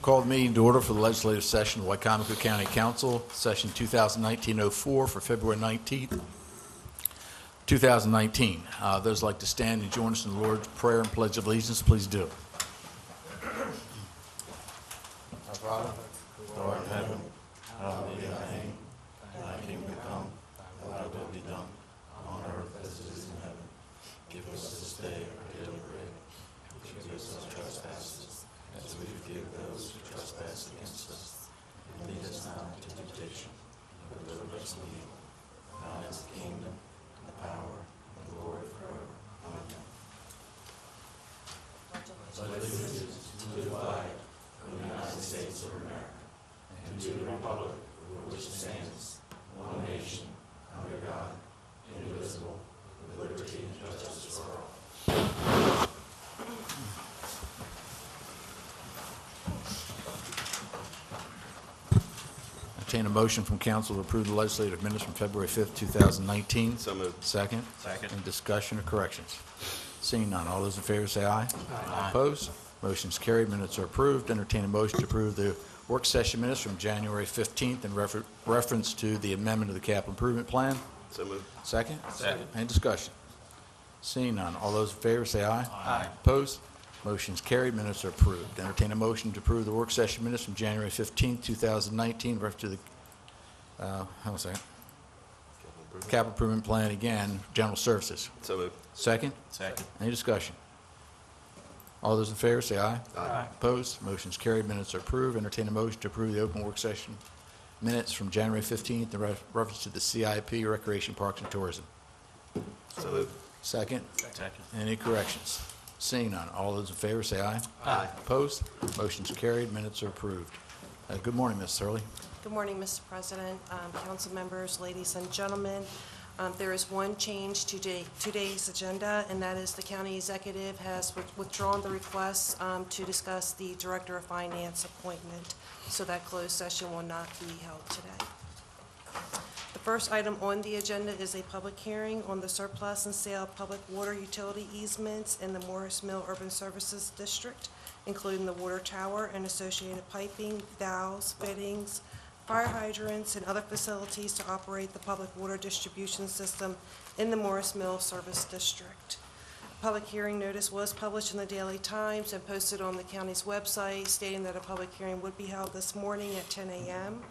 Call the meeting to order for the legislative session of Wicomico County Council, session 2019-04 for February 19th, 2019. Those who'd like to stand and join us in the Lord's Prayer and Pledge of Allegiance, please do. Our Father, who art in heaven, hallowed be thy name. Thy kingdom come, thy will be done, on earth as it is in heaven. Give us this day our daily bread. Forgive us our trespasses, as we forgive those who trespass against us. And lead us not into temptation, but deliver us from evil. Thine is the kingdom, and the power, and the glory forever. Amen. Allegiance to the flag of the United States of America, and to the republic for which it stands, one nation, under God, indivisible, with liberty and justice for all. Entertain a motion from council to approve the legislative minutes from February 5th, 2019. So moved. Second? Second. Any discussion or corrections? Seeing none, all those in favor say aye. Aye. Opposed? Motion's carried. Minutes are approved. Entertain a motion to approve the work session minutes from January 15th in reference to the amendment of the capital improvement plan. So moved. Second? Second. Any discussion? Seeing none, all those in favor say aye. Aye. Opposed? Motion's carried. Minutes are approved. Entertain a motion to approve the work session minutes from January 15th, 2019, reference to the hold on a second. Capital improvement plan again, general services. So moved. Second? Second. Any discussion? All those in favor say aye. Aye. Opposed? Motion's carried. Minutes are approved. Entertain a motion to approve the open work session minutes from January 15th in reference to the CIP, Recreation, Parks, and Tourism. So moved. Second? Second. Any corrections? Seeing none, all those in favor say aye. Aye. Opposed? Motion's carried. Minutes are approved. Good morning, Ms. Hurley. Good morning, Mr. President, council members, ladies and gentlemen. There is one change to today's agenda, and that is the county executive has withdrawn the request to discuss the Director of Finance appointment, so that closed session will not be held today. The first item on the agenda is a public hearing on the surplus and sale of public water utility easements in the Morris Mill Urban Services District, including the water tower and associated piping, valves, fittings, fire hydrants, and other facilities to operate the public water distribution system in the Morris Mill Service District. A public hearing notice was published in the Daily Times and posted on the county's website stating that a public hearing would be held this morning at 10 a.m.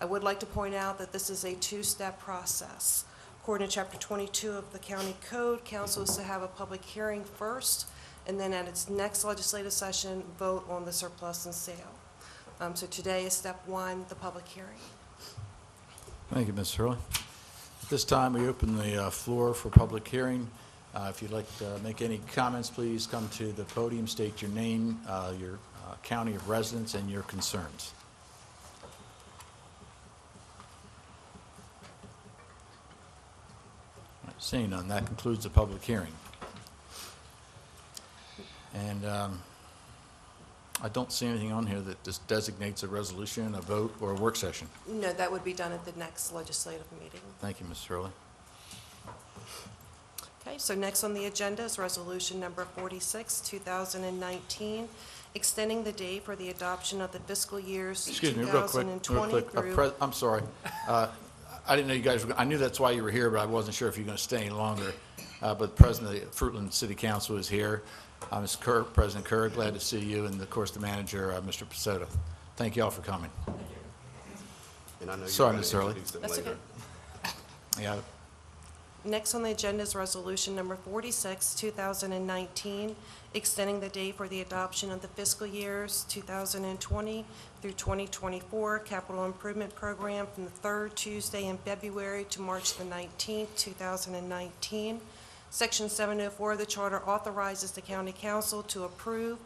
I would like to point out that this is a two-step process. According to Chapter 22 of the County Code, council is to have a public hearing first, and then at its next legislative session, vote on the surplus and sale. So today is step one, the public hearing. Thank you, Ms. Hurley. At this time, we open the floor for public hearing. If you'd like to make any comments, please come to the podium, state your name, your county of residence, and your concerns. All right, seeing none, that concludes the public hearing. And I don't see anything on here that just designates a resolution, a vote, or a work session. No, that would be done at the next legislative meeting. Thank you, Ms. Hurley. Okay, so next on the agenda is resolution number 46, 2019, extending the date for the adoption of the fiscal years Excuse me, 2020 real quick. I'm sorry. I didn't know you guys were, I knew that's why you were here, but I wasn't sure if you were going to stay any longer. But the President of the Fruitland City Council is here. Ms. Kerr, President Kerr, glad to see you, and of course the manager, Mr. Pasota. Thank you all for coming. And I know Sorry, you're Ms. going to Hurley. introduce them That's later. okay. Yeah. Next on the agenda is resolution number 46, 2019, extending the date for the adoption of the fiscal years 2020 through 2024 capital improvement program from the third Tuesday in February to March the 19th, 2019. Section 704 of the Charter authorizes the County Council to approve,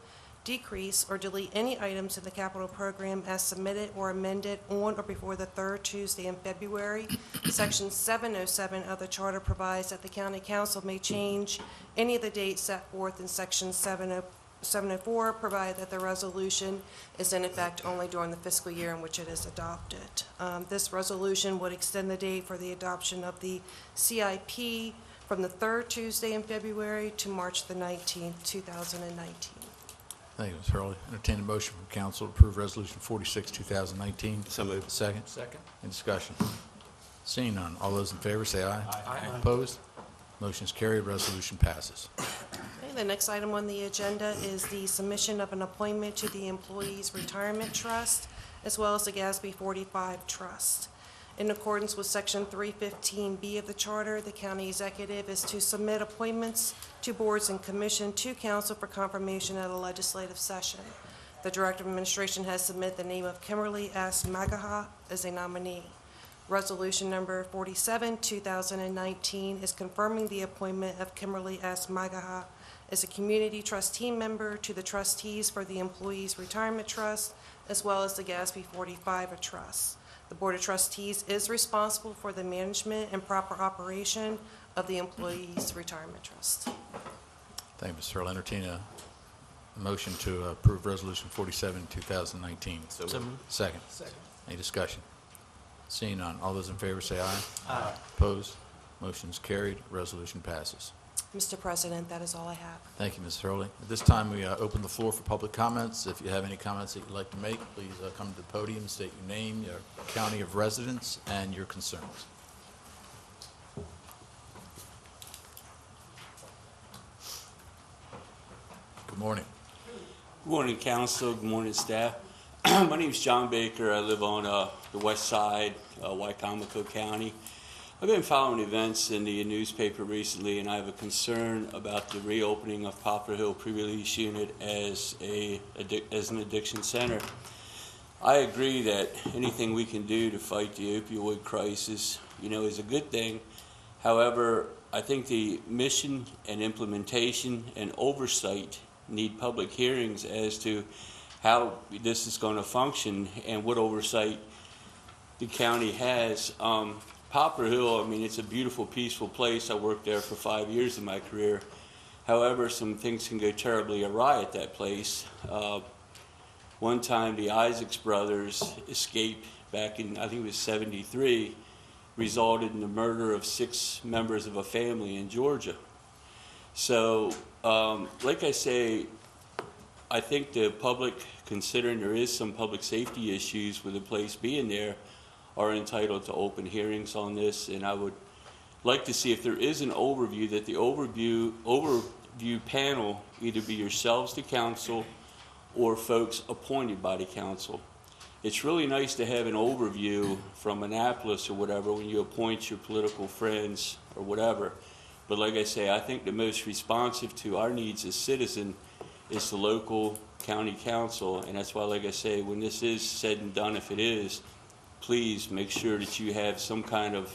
decrease, or delete any items in the capital program as submitted or amended on or before the third Tuesday in February. Section 707 of the Charter provides that the County Council may change any of the dates set forth in Section 704, provided that the resolution is in effect only during the fiscal year in which it is adopted. This resolution would extend the date for the adoption of the CIP from the third Tuesday in February to March the 19th, 2019. Thank you, Ms. Hurley. Entertain a motion from council to approve Resolution 46, 2019. So moved. Second. Second. Any discussion? Seeing none, all those in favor say aye. Aye. Opposed? Motion is carried, resolution passes. Okay, the next item on the agenda is the submission of an appointment to the Employees Retirement Trust, as well as the GASB 45 Trust. In accordance with Section 315B of the Charter, the county executive is to submit appointments to boards and commission to council for confirmation at a legislative session. The Director of Administration has submitted the name of Kimberly S. Magaha as a nominee. Resolution number 47, 2019 is confirming the appointment of Kimberly S. Magaha as a community trustee member to the trustees for the Employees Retirement Trust, as well as the GASB 45 Trust. The Board of Trustees is responsible for the management and proper operation of the Employees Retirement Trust. Thank you, Mr. Hurley. Entertain a motion to approve Resolution 47, 2019. So So moved. moved. Second. Second. Any discussion? Seeing none, all those in favor say aye. Aye. Opposed? Motion is carried, resolution passes. Mr. President, that is all I have. Thank you, Ms. Hurley. At this time, we open the floor for public comments. If you have any comments that you'd like to make, please come to the podium, state your name, your county of residence, and your concerns. Good morning. Good morning, council. Good morning, staff. My name is John Baker. I live on the west side, Wicomico County. I've been following events in the newspaper recently, and I have a concern about the reopening of Poplar Hill pre-release unit as an addiction center. I agree that anything we can do to fight the opioid crisis, is a good thing. However, I think the mission and implementation and oversight need public hearings as to how this is going to function and what oversight the county has. Poplar Hill, it's a beautiful, peaceful place. I worked there for 5 years in my career. However, some things can go terribly awry at that place. One time, the Isaacs brothers escaped back in, I think it was 73, resulted in the murder of 6 members of a family in Georgia. So, like I say, I think the public, considering there is some public safety issues with the place being there, are entitled to open hearings on this, and I would like to see if there is an overview, that the overview panel either be yourselves, the council, or folks appointed by the council. It's really nice to have an overview from Annapolis or whatever when you appoint your political friends or whatever. But like I say, I think the most responsive to our needs as citizens is the local county council, and that's why, like I say, when this is said and done, if it is, please make sure that you have some kind of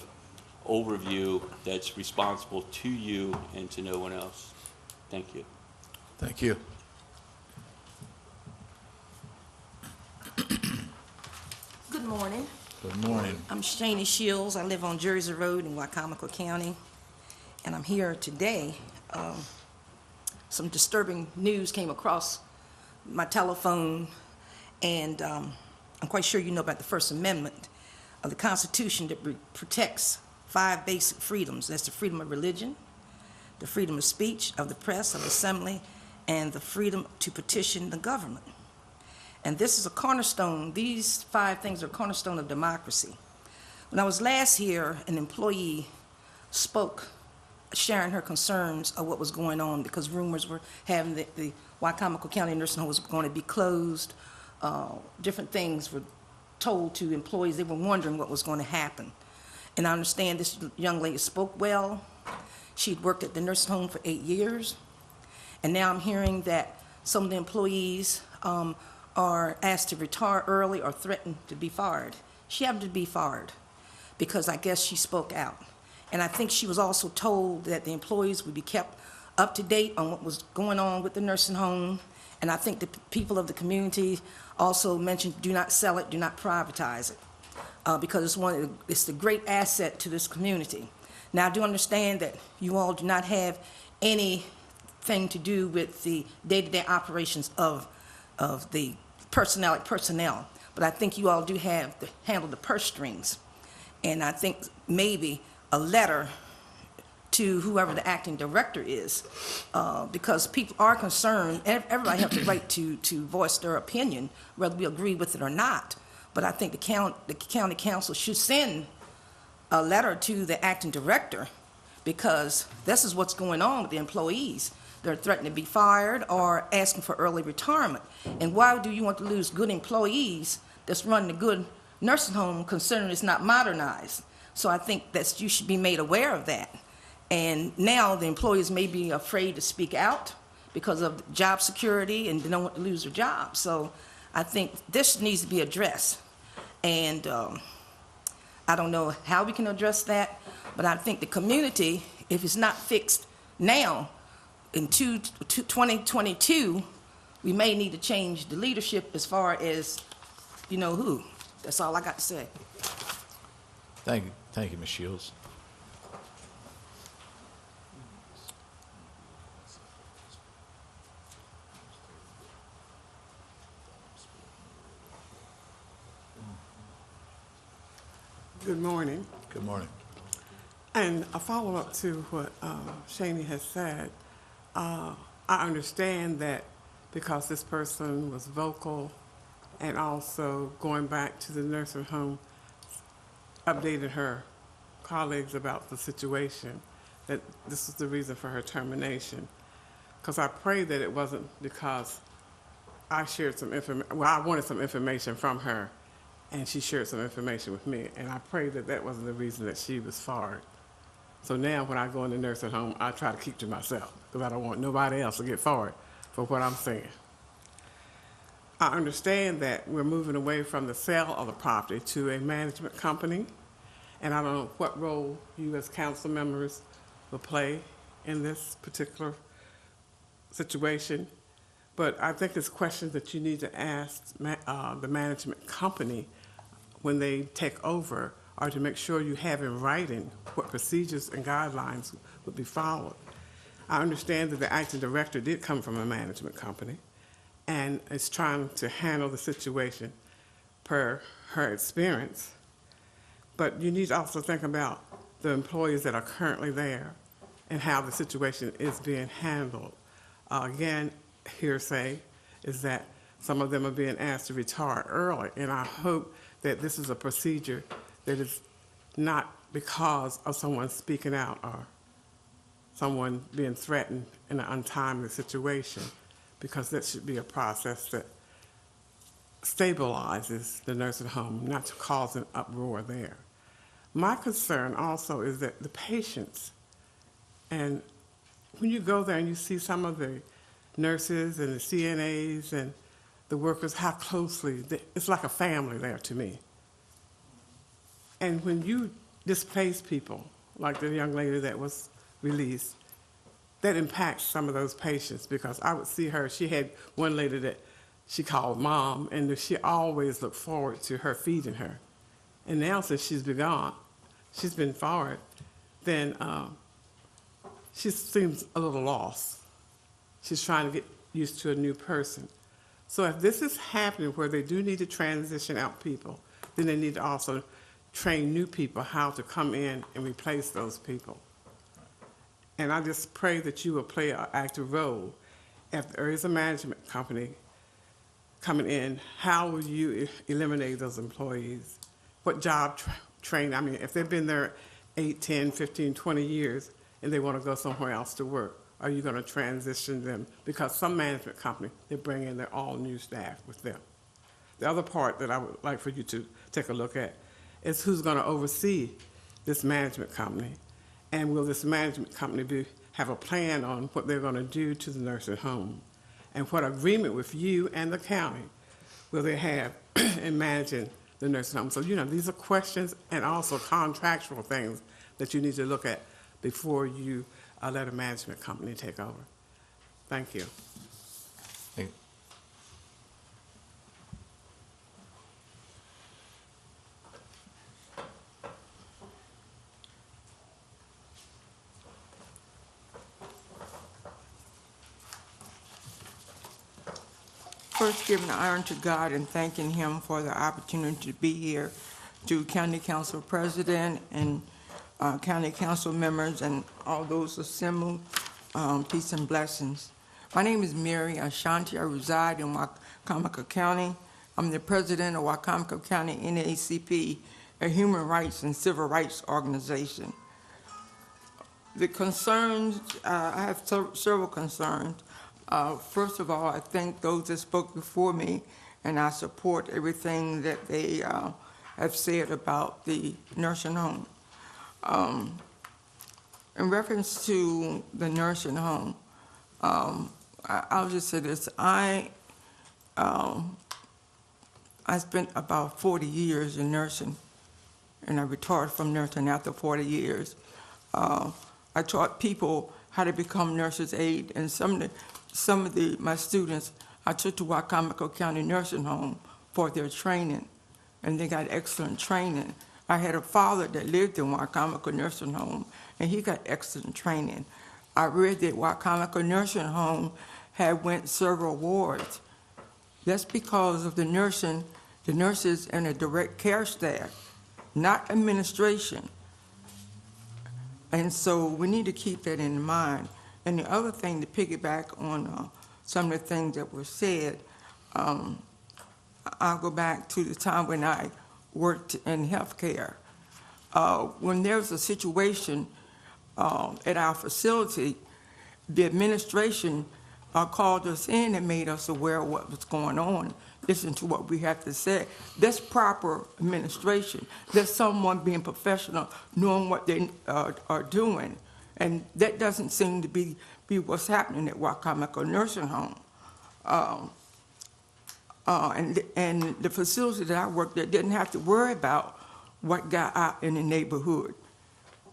overview that's responsible to you and to no one else. Thank you. Thank you. Good morning. Good morning. I'm Shani Shields. I live on Jersey Road in Wicomico County, and I'm here today. Some disturbing news came across my telephone, and I'm quite sure you know about the First Amendment of the Constitution that protects 5 basic freedoms. That's the freedom of religion, the freedom of speech, of the press, of assembly, and the freedom to petition the government. And this is a cornerstone. These 5 things are a cornerstone of democracy. When I was last here, an employee spoke, sharing her concerns of what was going on, because rumors were having that the Wicomico County Nursing Home was going to be closed. Different things were told to employees. They were wondering what was going to happen. And I understand this young lady spoke well. She'd worked at the nursing home for 8 years. And now I'm hearing that some of the employees are asked to retire early or threatened to be fired. She happened to be fired because I guess she spoke out. And I think she was also told that the employees would be kept up to date on what was going on with the nursing home. And I think the people of the community also mentioned, do not sell it, do not privatize it, because it's the great asset to this community. Now, I do understand that you all do not have anything to do with the day-to-day operations of the personnel, but I think you all do have to handle the purse strings. And I think maybe a letter to whoever the acting director is, because people are concerned, everybody has the right to voice their opinion, whether we agree with it or not. But I think the county council should send a letter to the acting director, because this is what's going on with the employees. They're threatening to be fired or asking for early retirement. And why do you want to lose good employees that's running a good nursing home, considering it's not modernized? So I think that you should be made aware of that. And now the employees may be afraid to speak out because of job security, and they don't want to lose their job. So I think this needs to be addressed. And I don't know how we can address that, but I think the community, if it's not fixed now, in 2022, we may need to change the leadership as far as you know who. That's all I got to say. Thank you, Ms. Shields. Good morning. Good morning. And a follow-up to what Shaney has said, I understand that because this person was vocal and also going back to the nursing home, updated her colleagues about the situation, that this is the reason for her termination. Because I pray that it wasn't because I shared some information, well, I wanted some information from her, and she shared some information with me, and I pray that that wasn't the reason that she was fired. So now when I go in the nursing home, I try to keep to myself, because I don't want nobody else to get fired for what I'm saying. I understand that we're moving away from the sale of the property to a management company, and I don't know what role you as council members will play in this particular situation, but I think it's questions that you need to ask the management company when they take over, or to make sure you have in writing what procedures and guidelines would be followed. I understand that the acting director did come from a management company and is trying to handle the situation per her experience. But you need to also think about the employees that are currently there and how the situation is being handled. Again, hearsay is that some of them are being asked to retire early, and I hope that this is a procedure that is not because of someone speaking out or someone being threatened in an untimely situation, because that should be a process that stabilizes the nursing home, not to cause an uproar there. My concern also is that the patients, and when you go there and you see some of the nurses and the CNAs and the workers, how closely, it's like a family there to me. And when you displace people, like the young lady that was released, that impacts some of those patients, because I would see her, she had one lady that she called mom, and she always looked forward to her feeding her. And now since she's been gone, she's been fired, then she seems a little lost. She's trying to get used to a new person. So if this is happening where they do need to transition out people, then they need to also train new people how to come in and replace those people. And I just pray that you will play an active role. If there is a management company coming in, how will you eliminate those employees? What job training? I mean, if they've been there 8, 10, 15, 20 years and they want to go somewhere else to work, are you going to transition them? Because some management company, they bring in their all new staff with them. The other part that I would like for you to take a look at is who's going to oversee this management company, and will this management company have a plan on what they're going to do to the nursing home, and what agreement with you and the county will they have in managing the nursing home. So, these are questions and also contractual things that you need to look at before you let a management company take over. Thank you. Thank you. First, giving honor to God and thanking Him for the opportunity to be here, to County Council President and county council members, and all those assembled. Peace and blessings. My name is Mary Ashanti. I reside in Wicomico County. I'm the president of Wicomico County NAACP, a human rights and civil rights organization. The concerns, I have several concerns. First of all, I thank those that spoke before me, and I support everything that they have said about the nursing home. In reference to the nursing home, I'll just say this. I spent about 40 years in nursing, and I retired from nursing after 40 years. I taught people how to become nurses' aide, and some of my students I took to Wicomico County Nursing Home for their training, and they got excellent training. I had a father that lived in Wicomico Nursing Home, and he got excellent training. I read that Wicomico Nursing Home had won several awards. That's because of the nurses and the direct care staff, not administration. And so we need to keep that in mind. And the other thing, to piggyback on some of the things that were said, I'll go back to the time when I worked in healthcare. When there's a situation at our facility, the administration called us in and made us aware of what was going on. Listen to what we have to say. That's proper administration. That's someone being professional, knowing what they are doing. And that doesn't seem to be what's happening at Wicomico Nursing Home. And the facility that I worked at didn't have to worry about what got out in the neighborhood.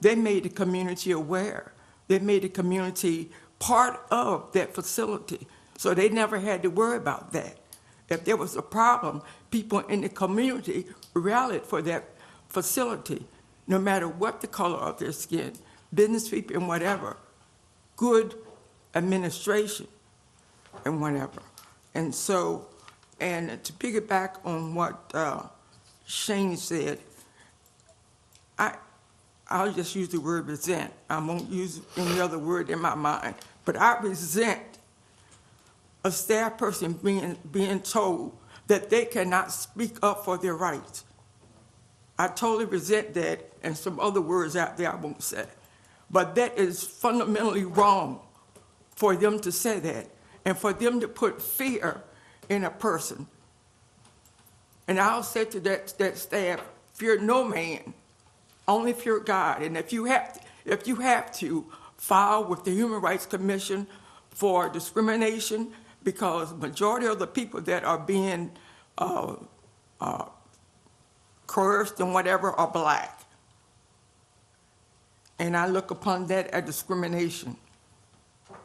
They made the community aware. They made the community part of that facility. So they never had to worry about that. If there was a problem, people in the community rallied for that facility, no matter what the color of their skin, business people and whatever. Good administration and whatever. And so, and to piggyback on what Shane said, I'll just use the word resent. I won't use any other word in my mind. But I resent a staff person being told that they cannot speak up for their rights. I totally resent that, and some other words out there I won't say. But that is fundamentally wrong for them to say that, and for them to put fear in a person. And I'll say to that staff, fear no man, only fear God. And if you have to file with the Human Rights Commission for discrimination, because majority of the people that are being coerced and whatever are black. And I look upon that as discrimination.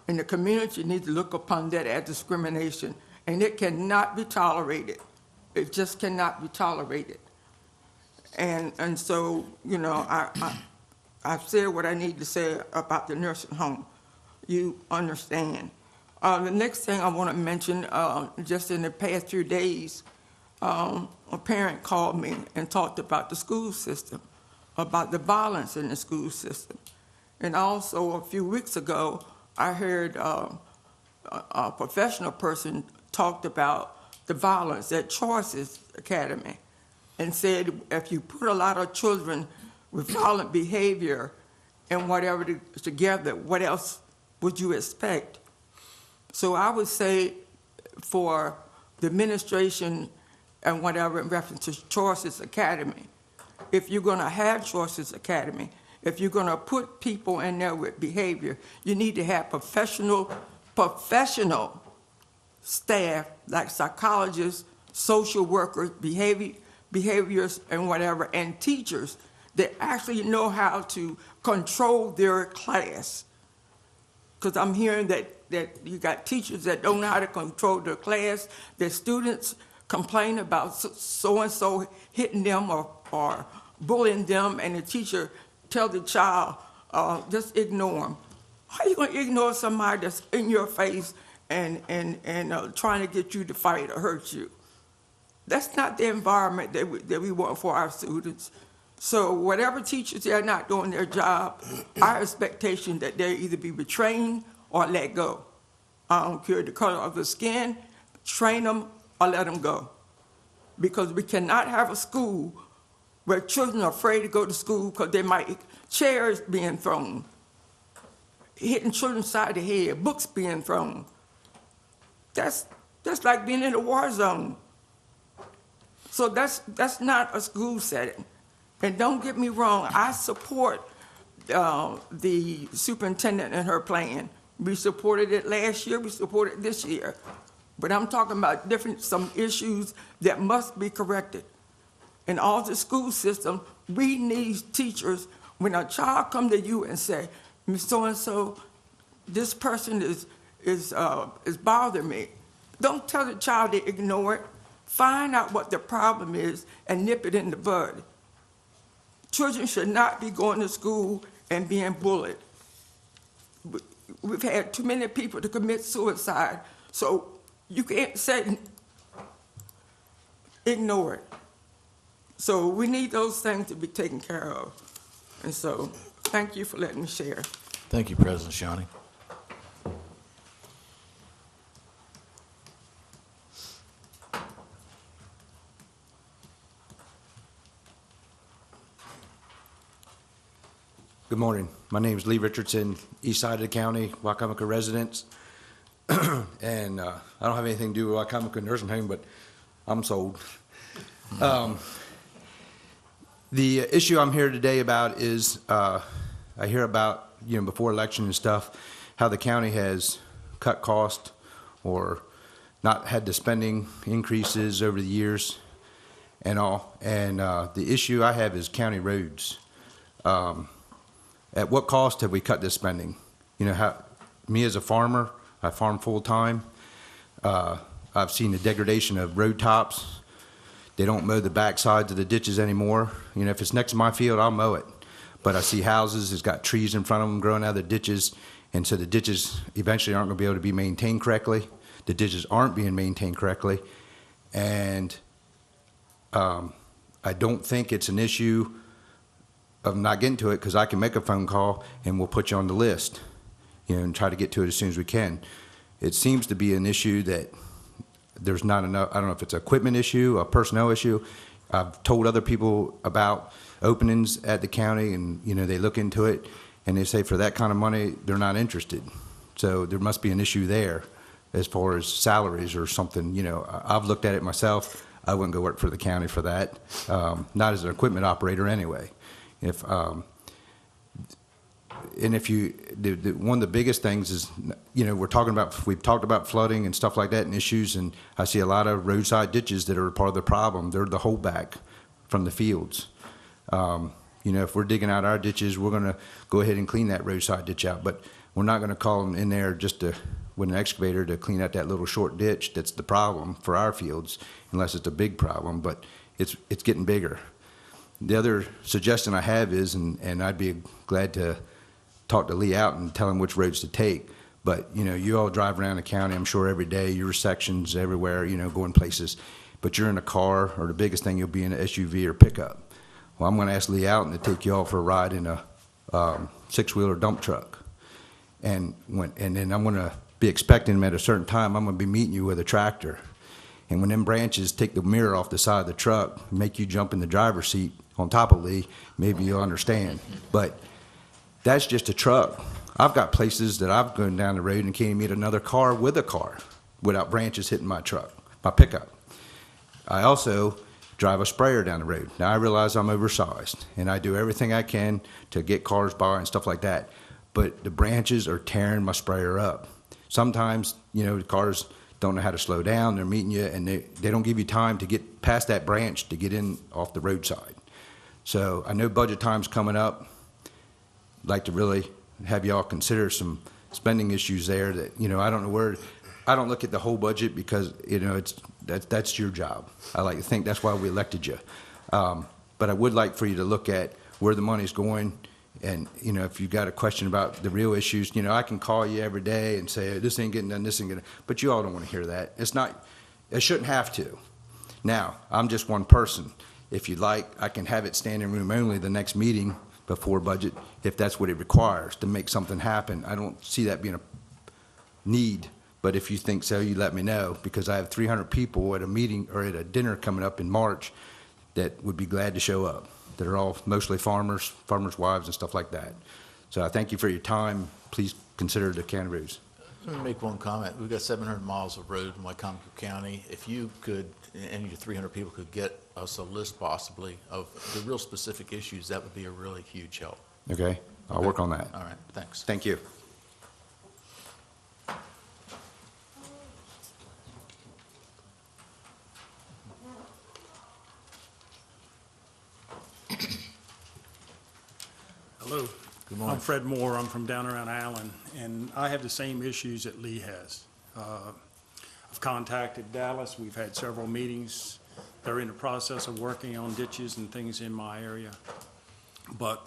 And the community needs to look upon that as discrimination. And it cannot be tolerated. It just cannot be tolerated. And so, you know, I've said what I need to say about the nursing home. You understand. The next thing I want to mention, just in the past few days, a parent called me and talked about the school system, about the violence in the school system. And also a few weeks ago, I heard a professional person talked about the violence at Choices Academy and said if you put a lot of children with violent behavior and whatever together, what else would you expect? So I would say for the administration and whatever in reference to Choices Academy, if you're going to have Choices Academy, if you're going to put people in there with behavior, you need to have professional staff like psychologists, social workers, behaviors and whatever, and teachers that actually know how to control their class. Because I'm hearing that you got teachers that don't know how to control their class, their students complain about so-and-so hitting them or bullying them, and the teacher tell the child, just ignore them. How are you going to ignore somebody that's in your face and trying to get you to fight or hurt you? That's not the environment that we want for our students. So whatever teachers are not doing their job, our expectation that they either be retrained or let go. I don't care the color of the skin, train them or let them go. Because we cannot have a school where children are afraid to go to school because they might, chairs being thrown, hitting children side of the head, books being thrown. That's like being in a war zone. So that's not a school setting. And don't get me wrong, I support the superintendent and her plan. We supported it last year, we support it this year. But I'm talking about some issues that must be corrected. In all the school systems, we need teachers. When a child come to you and say, Miss So-and-so, this person is bothering me, don't tell the child to ignore it. Find out what the problem is and nip it in the bud. Children should not be going to school and being bullied. We've had too many people to commit suicide, so you can't say ignore it. So we need those things to be taken care of. And so thank you for letting me share. Thank you, President Shawnee. Good morning. My name is Lee Richardson, east side of the county, Wicomico residents. And I don't have anything to do with Wicomico Nursing Home, but I'm sold. The issue I'm here today about is I hear about, before election and stuff, how the county has cut cost or not had the spending increases over the years and all. And the issue I have is county roads. At what cost have we cut this spending? Me as a farmer, I farm full-time. I've seen the degradation of road tops. They don't mow the back sides of the ditches anymore. If it's next to my field, I'll mow it. But I see houses, it's got trees in front of them growing out of the ditches, and so the ditches eventually aren't going to be able to be maintained correctly. The ditches aren't being maintained correctly. And I don't think it's an issue of not getting to it, because I can make a phone call and we'll put you on the list, and try to get to it as soon as we can. It seems to be an issue that there's not enough. I don't know if it's an equipment issue, a personnel issue. I've told other people about openings at the county, and they look into it and they say for that kind of money they're not interested. So there must be an issue there as far as salaries or something. I've looked at it myself. I wouldn't go work for the county for that, not as an equipment operator anyway. One of the biggest things is, we've talked about flooding and stuff like that and issues, and I see a lot of roadside ditches that are part of the problem. They're the holdback from the fields. If we're digging out our ditches, we're going to go ahead and clean that roadside ditch out, but we're not going to call them in there just with an excavator to clean out that little short ditch that's the problem for our fields, unless it's a big problem, but it's getting bigger. The other suggestion I have is, and I'd be glad to talk to Lee out and tell him which roads to take, but you all drive around the county, I'm sure, every day, your sections everywhere, going places, but you're in a car, or the biggest thing, you'll be in an SUV or pickup. Well, I'm going to ask Lee Alton to take you all for a ride in a six-wheeler dump truck, and then I'm going to be expecting him at a certain time. I'm going to be meeting you with a tractor, and when them branches take the mirror off the side of the truck, make you jump in the driver's seat on top of Lee, maybe you'll understand. But that's just a truck. I've got places that I've gone down the road and can't meet another car without branches hitting my truck, my pickup. I also drive a sprayer down the road. Now, I realize I'm oversized, and I do everything I can to get cars by and stuff like that, but the branches are tearing my sprayer up. Sometimes, the cars don't know how to slow down. They're meeting you, and they don't give you time to get past that branch to get in off the roadside. So I know budget time's coming up. I'd like to really have y'all consider some spending issues there that, I don't know where, I don't look at the whole budget because, that's your job. I like to think that's why we elected you. But I would like for you to look at where the money's going, and, if you got a question about the real issues, I can call you every day and say, this ain't getting done, this ain't getting done, but you all don't want to hear that. It shouldn't have to. Now, I'm just one person. If you'd like, I can have it standing room only the next meeting before budget, if that's what it requires to make something happen. I don't see that being a need, but if you think so, you let me know, because I have 300 people at a meeting or at a dinner coming up in March that would be glad to show up. That are all mostly farmers, farmers' wives and stuff like that. So I thank you for your time. Please consider the county roads. Let me make one comment. We've got 700 miles of road in Wicomico County. If you could, and your 300 people could get us a list possibly of the real specific issues, that would be a really huge help. Okay? I'll work on that. All right, thanks. Thank you. Hello. Good morning. I'm Fred Moore. I'm from down around Allen, and I have the same issues that Lee has. I've contacted Dallas. We've had several meetings. They're in the process of working on ditches and things in my area. But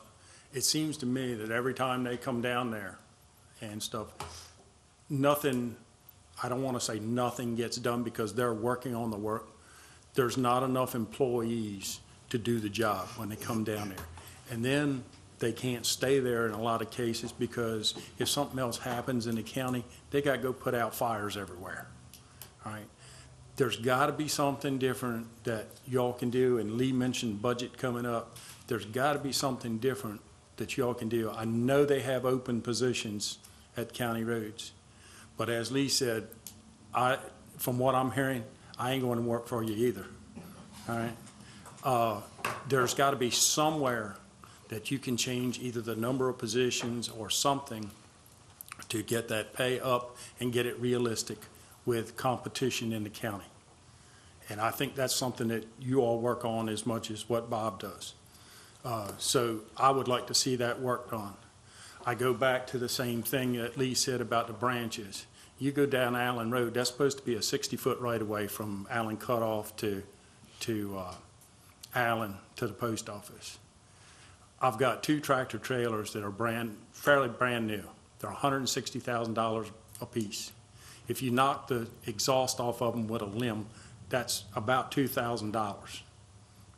it seems to me that every time they come down there and stuff, nothing, I don't want to say nothing gets done because they're working on the work. There's not enough employees to do the job when they come down there. And then they can't stay there in a lot of cases because if something else happens in the county, they got to go put out fires everywhere. All right. There's got to be something different that y'all can do, and Lee mentioned budget coming up. There's got to be something different that y'all can do. I know they have open positions at county roads, but as Lee said, from what I'm hearing, I ain't going to work for you either. All right. There's got to be somewhere that you can change either the number of positions or something to get that pay up and get it realistic with competition in the county. And I think that's something that you all work on as much as what Bob does. So I would like to see that worked on. I go back to the same thing that Lee said about the branches. You go down Allen Road, that's supposed to be a 60-foot right-of-way from Allen Cutoff to Allen to the post office. I've got 2 tractor trailers that are fairly brand new. They're $160,000 a piece. If you knock the exhaust off of them with a limb, that's about $2,000.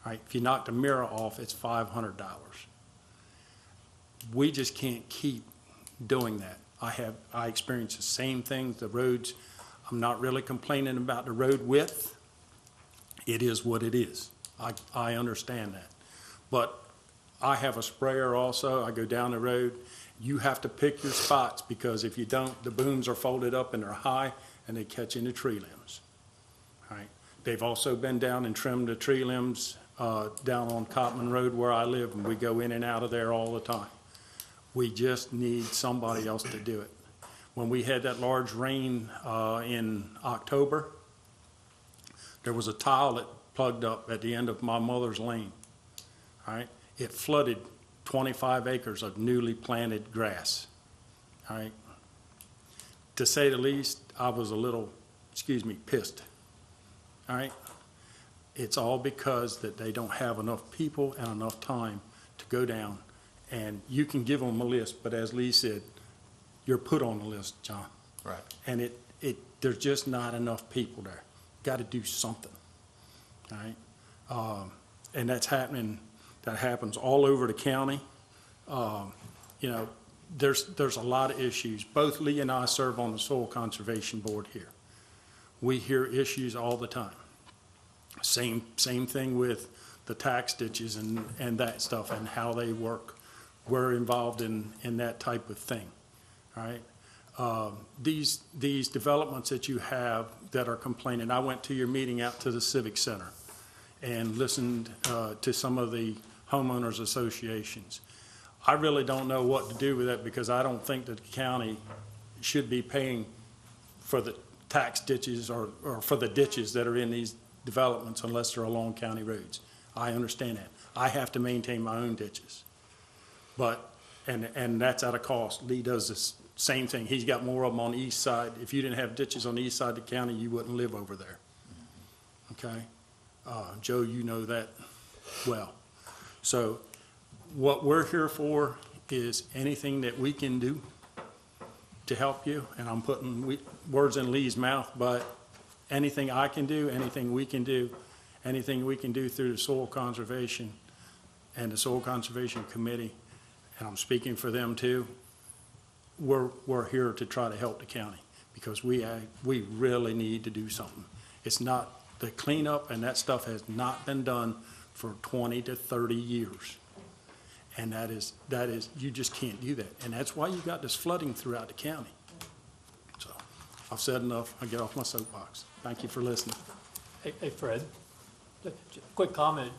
Right? If you knock the mirror off, it's $500. We just can't keep doing that. I experience the same thing. The roads, I'm not really complaining about the road width. It is what it is. I understand that. But I have a sprayer also. I go down the road. You have to pick your spots because if you don't, the booms are folded up and they're high and they catch in the tree limbs. All right. They've also been down and trimmed the tree limbs down on Cotman Road where I live, and we go in and out of there all the time. We just need somebody else to do it. When we had that large rain in October, there was a tile that plugged up at the end of my mother's lane. All right. It flooded 25 acres of newly planted grass. All right. To say the least, I was a little, pissed. All right. It's all because that they don't have enough people and enough time to go down. And you can give them a list, but as Lee said, you're put on the list, John. Right. And there's just not enough people there. Got to do something. All right. And that's happening. That happens all over the county. You know, there's a lot of issues. Both Lee and I serve on the Soil Conservation Board here. We hear issues all the time. Same thing with the tax ditches and that stuff and how they work. We're involved in that type of thing. All right. These developments that you have that are complaining. I went to your meeting out to the Civic Center and listened to some of the homeowners associations. I really don't know what to do with that because I don't think that the county should be paying for the tax ditches or for the ditches that are in these developments unless they're along county roads. I understand that. I have to maintain my own ditches. But, and that's at a cost. Lee does this same thing. He's got more of them on the east side. If you didn't have ditches on the east side of the county, you wouldn't live over there. Okay? Joe, you know that well. So what we're here for is anything that we can do to help you, and I'm putting words in Lee's mouth, but anything I can do, anything we can do, anything we can do through the soil conservation and the Soil Conservation Committee, and I'm speaking for them too, we're here to try to help the county, because we really need to do something. It's not, the cleanup and that stuff has not been done for 20 to 30 years. And that is, you just can't do that. And that's why you got this flooding throughout the county. So, I've said enough. I get off my soapbox. Thank you for listening. Hey, Fred, quick comment.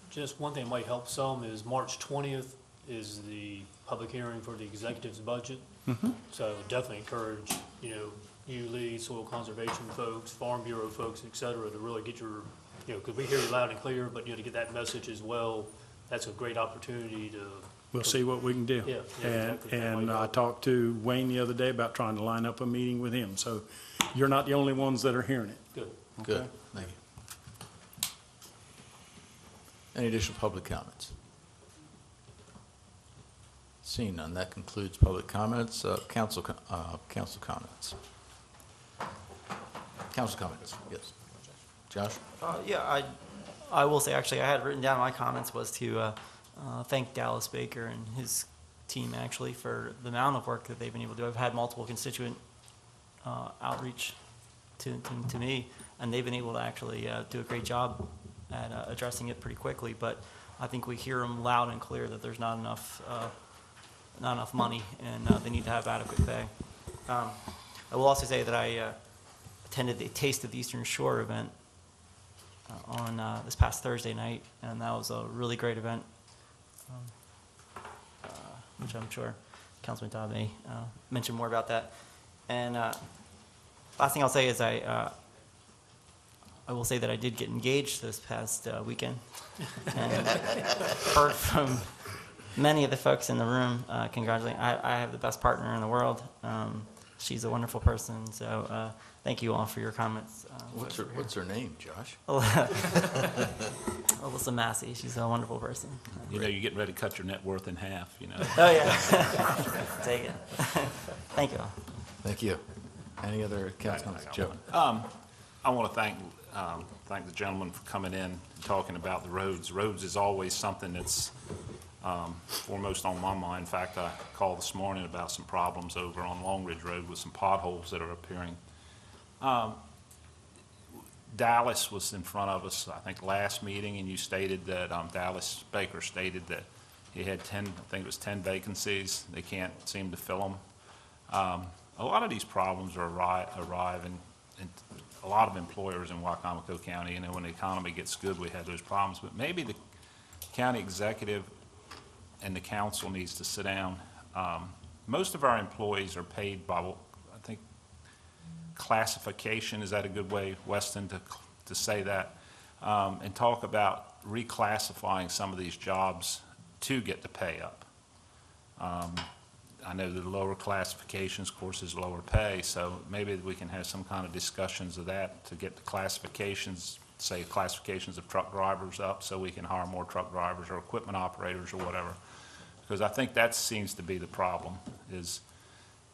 Just one thing that might help some is March 20th is the public hearing for the executive's budget. So I would definitely encourage, you, Lee, soil conservation folks, Farm Bureau folks, et cetera, to really get your, because we hear you loud and clear, but, to get that message as well. That's a great opportunity to. We'll see what we can do. Yeah, exactly. And I talked to Wayne the other day about trying to line up a meeting with him. So you're not the only ones that are hearing it. Good. Good, Okay? thank you. Any additional public comments? Seeing none, that concludes public comments. Council comments. Council comments, yes. Josh? Yeah, I will say, actually, I had written down my comments was to thank Dallas Baker and his team, actually, for the amount of work that they've been able to do. I've had multiple constituent outreach to me, and they've been able to actually do a great job at addressing it pretty quickly. But I think we hear them loud and clear that there's not enough money, and they need to have adequate pay. I will also say that I attended the Taste of the Eastern Shore event on this past Thursday night, and that was a really great event, which I'm sure Councilman Todd may mention more about that. And last thing I'll say is I will say that I did get engaged this past weekend, and heard from many of the folks in the room congratulating. I have the best partner in the world. She's a wonderful person, so thank you all for your comments. What's her name, Josh? Alyssa Massey, she's a wonderful person. You're getting ready to cut your net worth in half, Oh, yeah. Take it. Thank you all. Thank you. Any other council comments? Joe? I want to thank the gentleman for coming in and talking about the roads. Roads is always something that's foremost on my mind. In fact, I called this morning about some problems over on Long Ridge Road with some potholes that are appearing. Dallas was in front of us, I think, last meeting, and you stated that Dallas Baker stated that he had 10 vacancies. They can't seem to fill them. A lot of these problems are arriving in a lot of employers in Wicomico County. When the economy gets good, we have those problems. But maybe the county executive and the council needs to sit down. Most of our employees are paid by, I think, classification. Is that a good way, Weston, to say that? And talk about reclassifying some of these jobs to get the pay up. I know the lower classifications, of course, is lower pay, so maybe we can have some kind of discussions of that to get the classifications, say classifications of truck drivers up, so we can hire more truck drivers or equipment operators or whatever. Because I think that seems to be the problem is,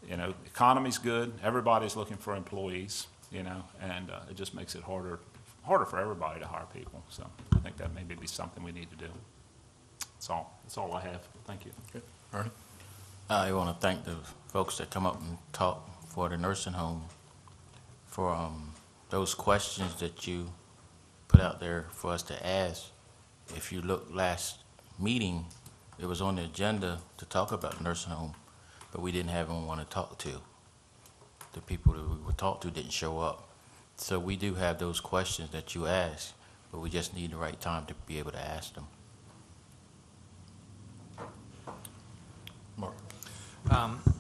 economy's good, everybody's looking for employees, and it just makes it harder for everybody to hire people. So I think that maybe be something we need to do. That's all I have. Thank you. Good. Ernie? I want to thank the folks that come up and talk for the nursing home for those questions that you put out there for us to ask. If you look last meeting, it was on the agenda to talk about the nursing home, but we didn't have anyone to talk to. The people that we would talk to didn't show up. So we do have those questions that you asked, but we just need the right time to be able to ask them. Mark?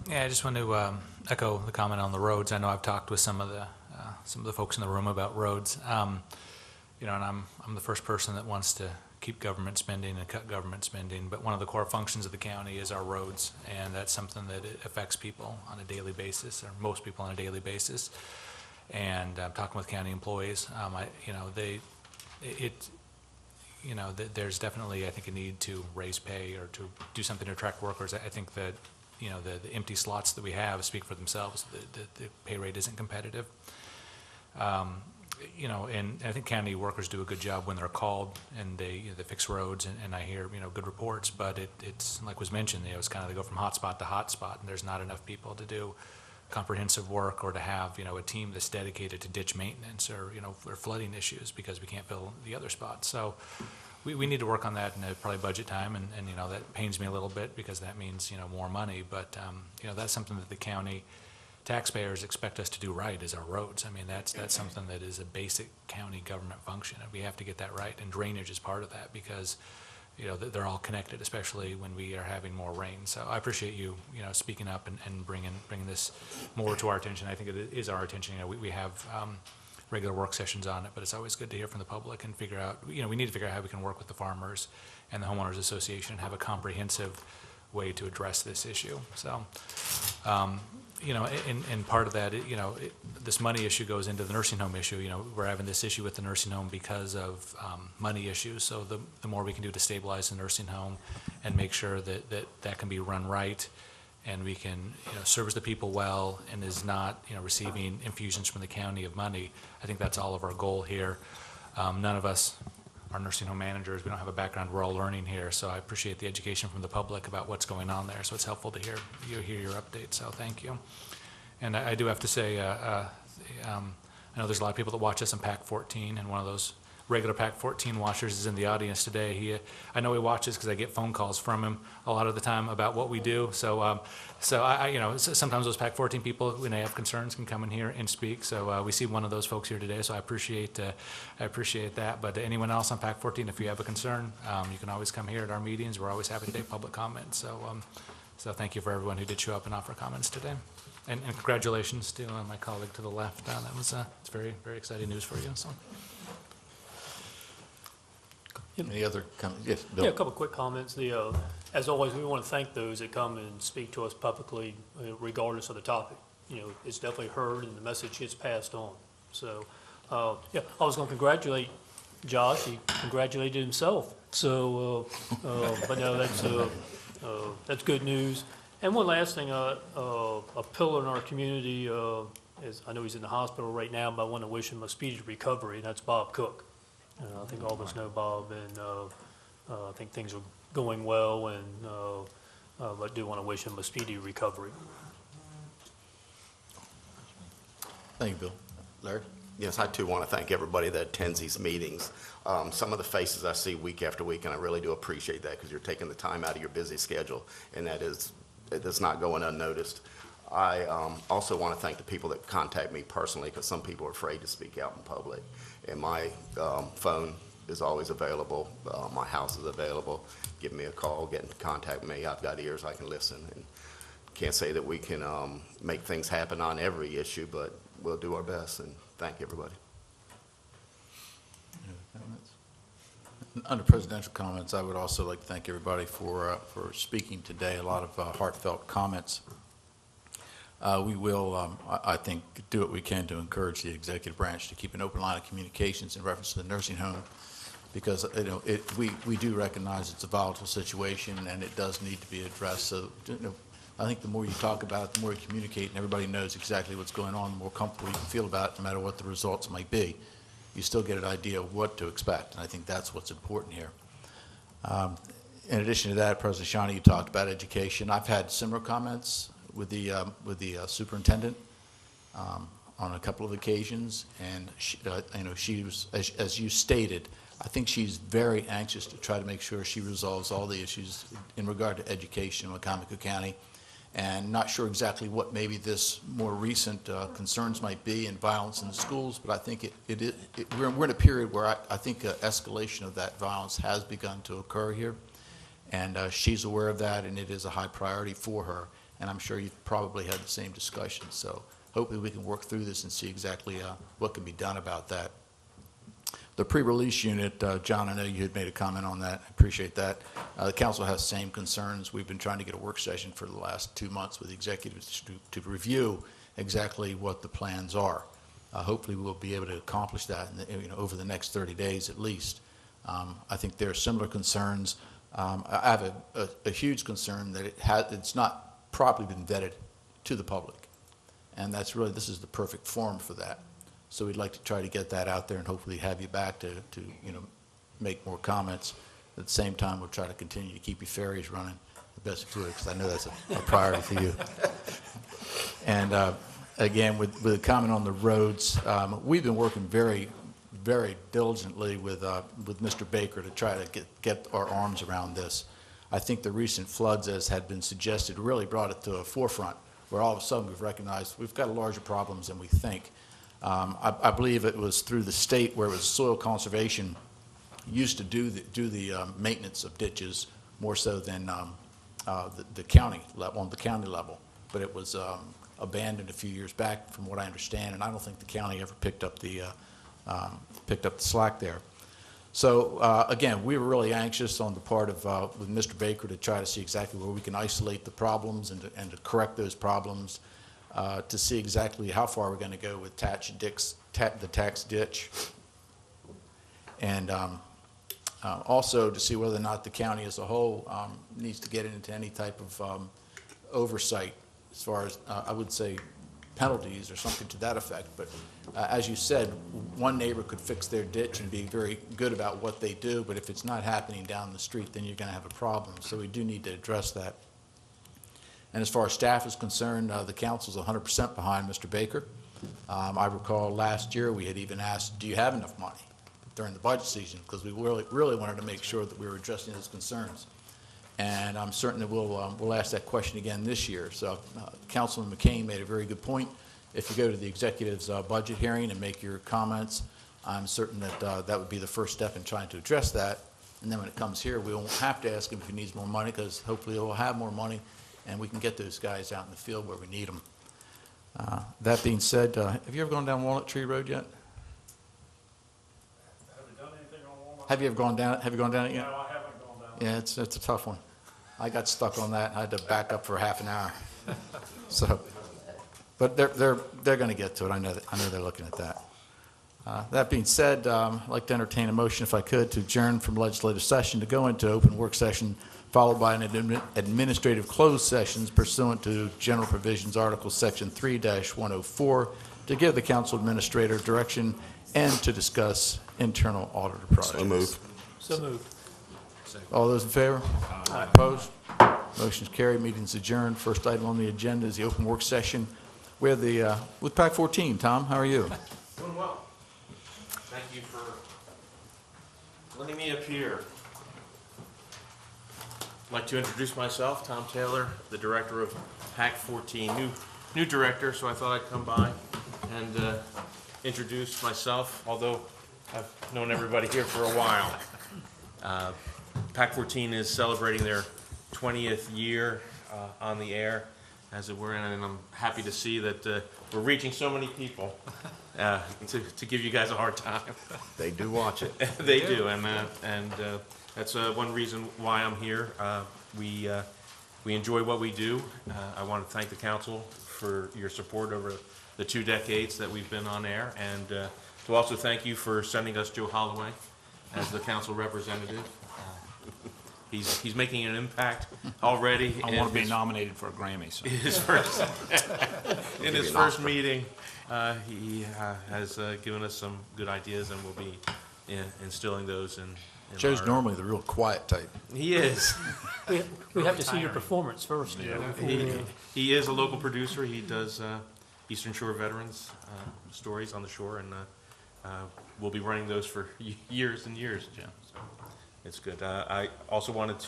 Yeah, I just want to echo the comment on the roads. I know I've talked with some of the folks in the room about roads. And I'm the first person that wants to keep government spending and cut government spending, but one of the core functions of the county is our roads, and that's something that it affects people on a daily basis, or most people on a daily basis. And I'm talking with county employees. There's definitely, I think, a need to raise pay or to do something to attract workers. I think that, the empty slots that we have speak for themselves. The pay rate isn't competitive. you know, and I think county workers do a good job when they're called and they fix roads, and I hear, good reports, but it's, like was mentioned, it's kind of, they go from hotspot to hotspot, and there's not enough people to do comprehensive work or to have, a team that's dedicated to ditch maintenance or, or flooding issues because we can't fill the other spots. So we need to work on that in probably budget time, and that pains me a little bit because that means, more money, but, that's something that the county taxpayers expect us to do right, is our roads. I mean, that's something that is a basic county government function, and we have to get that right, and drainage is part of that because, they're all connected, especially when we are having more rain. So I appreciate you, speaking up and bringing this more to our attention. I think it is our attention. We have regular work sessions on it, but it's always good to hear from the public and figure out, we need to figure out how we can work with the farmers and the homeowners association and have a comprehensive way to address this issue. So, and part of that, this money issue goes into the nursing home issue. We're having this issue with the nursing home because of money issues. So the more we can do to stabilize the nursing home and make sure that can be run right, and we can, service the people well and is not, receiving infusions from the county of money. I think that's all of our goal here. None of us are nursing home managers. We don't have a background. We're all learning here. So I appreciate the education from the public about what's going on there. So it's helpful to hear your update. So thank you. And I do have to say, I know there's a lot of people that watch us on PAC 14, and one of those regular PAC 14 watchers is in the audience today. I know he watches because I get phone calls from him a lot of the time about what we do. So, sometimes those PAC 14 people, when they have concerns, can come in here and speak. So we see one of those folks here today. So I appreciate that. But anyone else on PAC 14, if you have a concern, you can always come here at our meetings. We're always happy to take public comments. So thank you for everyone who did show up and offer comments today. And congratulations to my colleague to the left. That was it's very, very exciting news for you. So. Any other comments? Yes, Bill. Yeah, a couple quick comments. As always, we want to thank those that come and speak to us publicly, regardless of the topic. It's definitely heard and the message gets passed on. So, I was going to congratulate Josh. He congratulated himself. So, but no, that's good news. And one last thing, a pillar in our community is, I know he's in the hospital right now, but I want to wish him a speedy recovery, and that's Bob Cook. I think all of us know Bob, and I think things are going well, and but do want to wish him a speedy recovery. Thank you, Bill. Larry? Yes, I too want to thank everybody that attends these meetings. Some of the faces I see week after week, and I really do appreciate that because you're taking the time out of your busy schedule, and that's not going unnoticed. I also want to thank the people that contact me personally because some people are afraid to speak out in public. And my phone is always available. My house is available. Give me a call, get in contact with me. I've got ears, I can listen. And can't say that we can make things happen on every issue, but we'll do our best. And thank everybody. Any other comments? Under presidential comments, I would also like to thank everybody for speaking today. A lot of heartfelt comments. We will, I think, do what we can to encourage the executive branch to keep an open line of communications in reference to the nursing home, because we do recognize it's a volatile situation and it does need to be addressed. So, I think the more you talk about it, the more you communicate, and everybody knows exactly what's going on, the more comfortable you can feel about it, no matter what the results might be. You still get an idea of what to expect, and I think that's what's important here. In addition to that, President Shawnee, you talked about education. I've had similar comments with the superintendent on a couple of occasions, and she was, as you stated, I think she's very anxious to try to make sure she resolves all the issues in regard to education in Wicomico County, and not sure exactly what maybe this more recent concerns might be in violence in the schools, but I think we're in a period where I think escalation of that violence has begun to occur here, and she's aware of that, and it is a high priority for her. And I'm sure you've probably had the same discussion. So hopefully we can work through this and see exactly what can be done about that. The pre-release unit, John, I know you had made a comment on that. I appreciate that. The council has the same concerns. We've been trying to get a work session for the last 2 months with the executives to review exactly what the plans are. Hopefully we'll be able to accomplish that over the next 30 days at least. I think there are similar concerns. I have a huge concern that it's not properly been vetted to the public, and that's really, this is the perfect forum for that. So we'd like to try to get that out there and hopefully have you back to make more comments. At the same time, we'll try to continue to keep your ferries running the best we could, because I know that's a priority for you. And again, with the comment on the roads, we've been working very, very diligently with Mr. Baker to try to get our arms around this. I think the recent floods, as had been suggested, really brought it to a forefront, where all of a sudden we've recognized we've got larger problems than we think. I believe it was through the state, where it was soil conservation used to do the maintenance of ditches more so than the county level, on the county level. But it was abandoned a few years back, from what I understand, and I don't think the county ever picked up the slack there. So again, we were really anxious on the part of with Mr. Baker to try to see exactly where we can isolate the problems and to correct those problems, to see exactly how far we're going to go with the tax ditch, and also to see whether or not the county as a whole needs to get into any type of oversight, as far as I would say penalties or something to that effect. But as you said, one neighbor could fix their ditch and be very good about what they do, but if it's not happening down the street, then you're going to have a problem. So we do need to address that. And as far as staff is concerned, the council's 100% behind Mr. Baker. I recall last year we had even asked, do you have enough money during the budget season? Because we really wanted to make sure that we were addressing his concerns. And I'm certain that we'll ask that question again this year. So Councilman McCain made a very good point. If you go to the executive's budget hearing and make your comments, I'm certain that that would be the first step in trying to address that. And then when it comes here, we won't have to ask him if he needs more money, because hopefully he'll have more money and we can get those guys out in the field where we need them. That being said, have you ever gone down Walnut Tree Road yet? Have you done anything on Walnut? Have you ever gone down it? Have you gone down it yet? No, I haven't gone down. Yeah, it's a tough one. I got stuck on that. I had to back up for half an hour. So, but they're going to get to it. I know they're looking at that. That being said, I'd like to entertain a motion, if I could, to adjourn from legislative session to go into open work session, followed by an administrative closed sessions pursuant to General Provisions Article Section 3-104, to give the council administrator direction and to discuss internal auditor projects. So moved. So moved. All those in favor? Opposed? Motion's carried. Meeting's adjourned. First item on the agenda is the open work session with PAC 14. Tom, how are you? Doing well. Thank you for letting me appear. I'd like to introduce myself, Tom Taylor, the director of PAC 14, new director, so I thought I'd come by and introduce myself, although I've known everybody here for a while. PAC 14 is celebrating their 20th year on the air, as it were, and I'm happy to see that we're reaching so many people to give you guys a hard time. They do watch it. They do, and that's one reason why I'm here. We enjoy what we do. I want to thank the council for your support over the 2 decades that we've been on air, and to also thank you for sending us Joe Holloway as the council representative. He's making an impact already. I want to be nominated for a Grammy. So. In his first meeting, he has given us some good ideas, and we'll be instilling those in Joe's normally the real quiet type. He is. We have to see your performance first. He is a local producer. He does Eastern Shore veterans stories on the shore, and we'll be running those for years and years, Jim. So it's good. I also wanted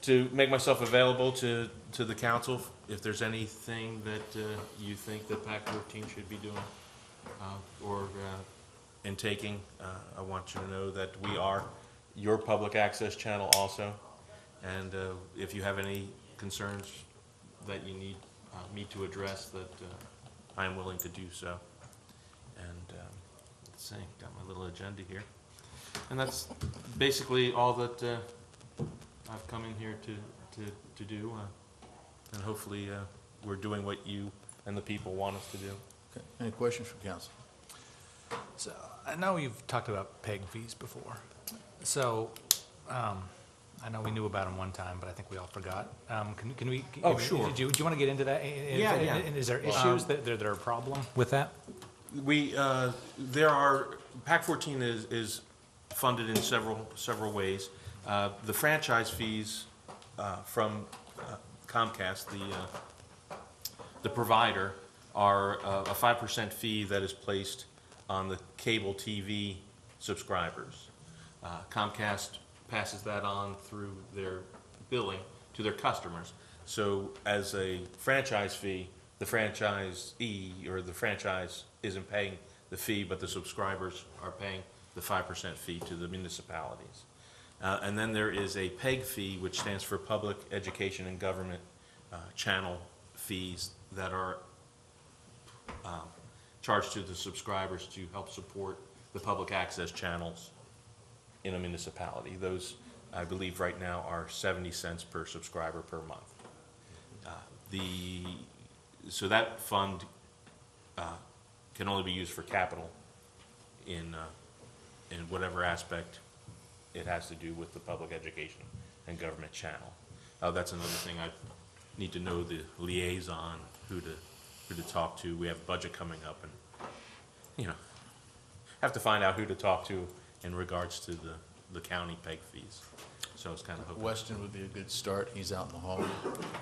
to make myself available to the council if there's anything that you think that PAC 14 should be doing or in taking. I want you to know that we are your public access channel also, and if you have any concerns that you need me to address, that I am willing to do so. And let's see, got my little agenda here, and that's basically all that I've come in here to do, and hopefully we're doing what you and the people want us to do. Okay. Any questions from council? So I know you've talked about PEG fees before. So I know we knew about them one time, but I think we all forgot. Can we? Oh, sure. Do you want to get into that? Yeah. And is there issues that are a problem with that? PAC 14 is funded in several ways. The franchise fees from Comcast, the provider, are a 5% fee that is placed on the cable TV subscribers. Comcast passes that on through their billing to their customers. So as a franchise fee, the franchisee or the franchise isn't paying the fee, but the subscribers are paying the 5% fee to the municipalities. And then there is a PEG fee, which stands for Public Education and Government Channel fees that are charged to the subscribers to help support the public access channels in a municipality. Those, I believe, right now are 70 cents per subscriber per month. So that fund can only be used for capital in whatever aspect it has to do with the public education and government channel. That's another thing I need to know the liaison, who to talk to. We have budget coming up, and have to find out who to talk to in regards to the county PEG fees. So it's kind of hoping. Weston would be a good start. He's out in the hall.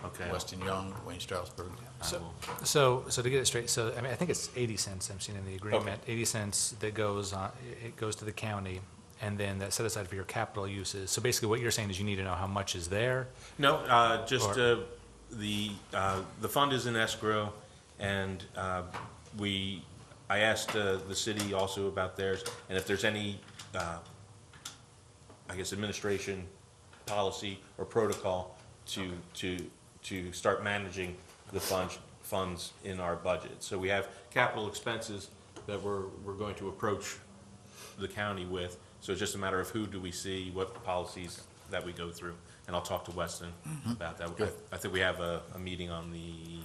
Okay. Weston Young, Wayne Strasburg. So to get it straight, so I mean, I think it's 80 cents I'm seeing in the agreement. 80 cents that goes on, it goes to the county, and then that's set aside for your capital uses. So basically what you're saying is you need to know how much is there? No, just the fund is in escrow, and I asked the city also about theirs, and if there's any, I guess, administration policy or protocol to start managing the funds in our budget. So we have capital expenses that we're going to approach the county with. So it's just a matter of who do we see, what policies that we go through. And I'll talk to Weston about that. I think we have a meeting on the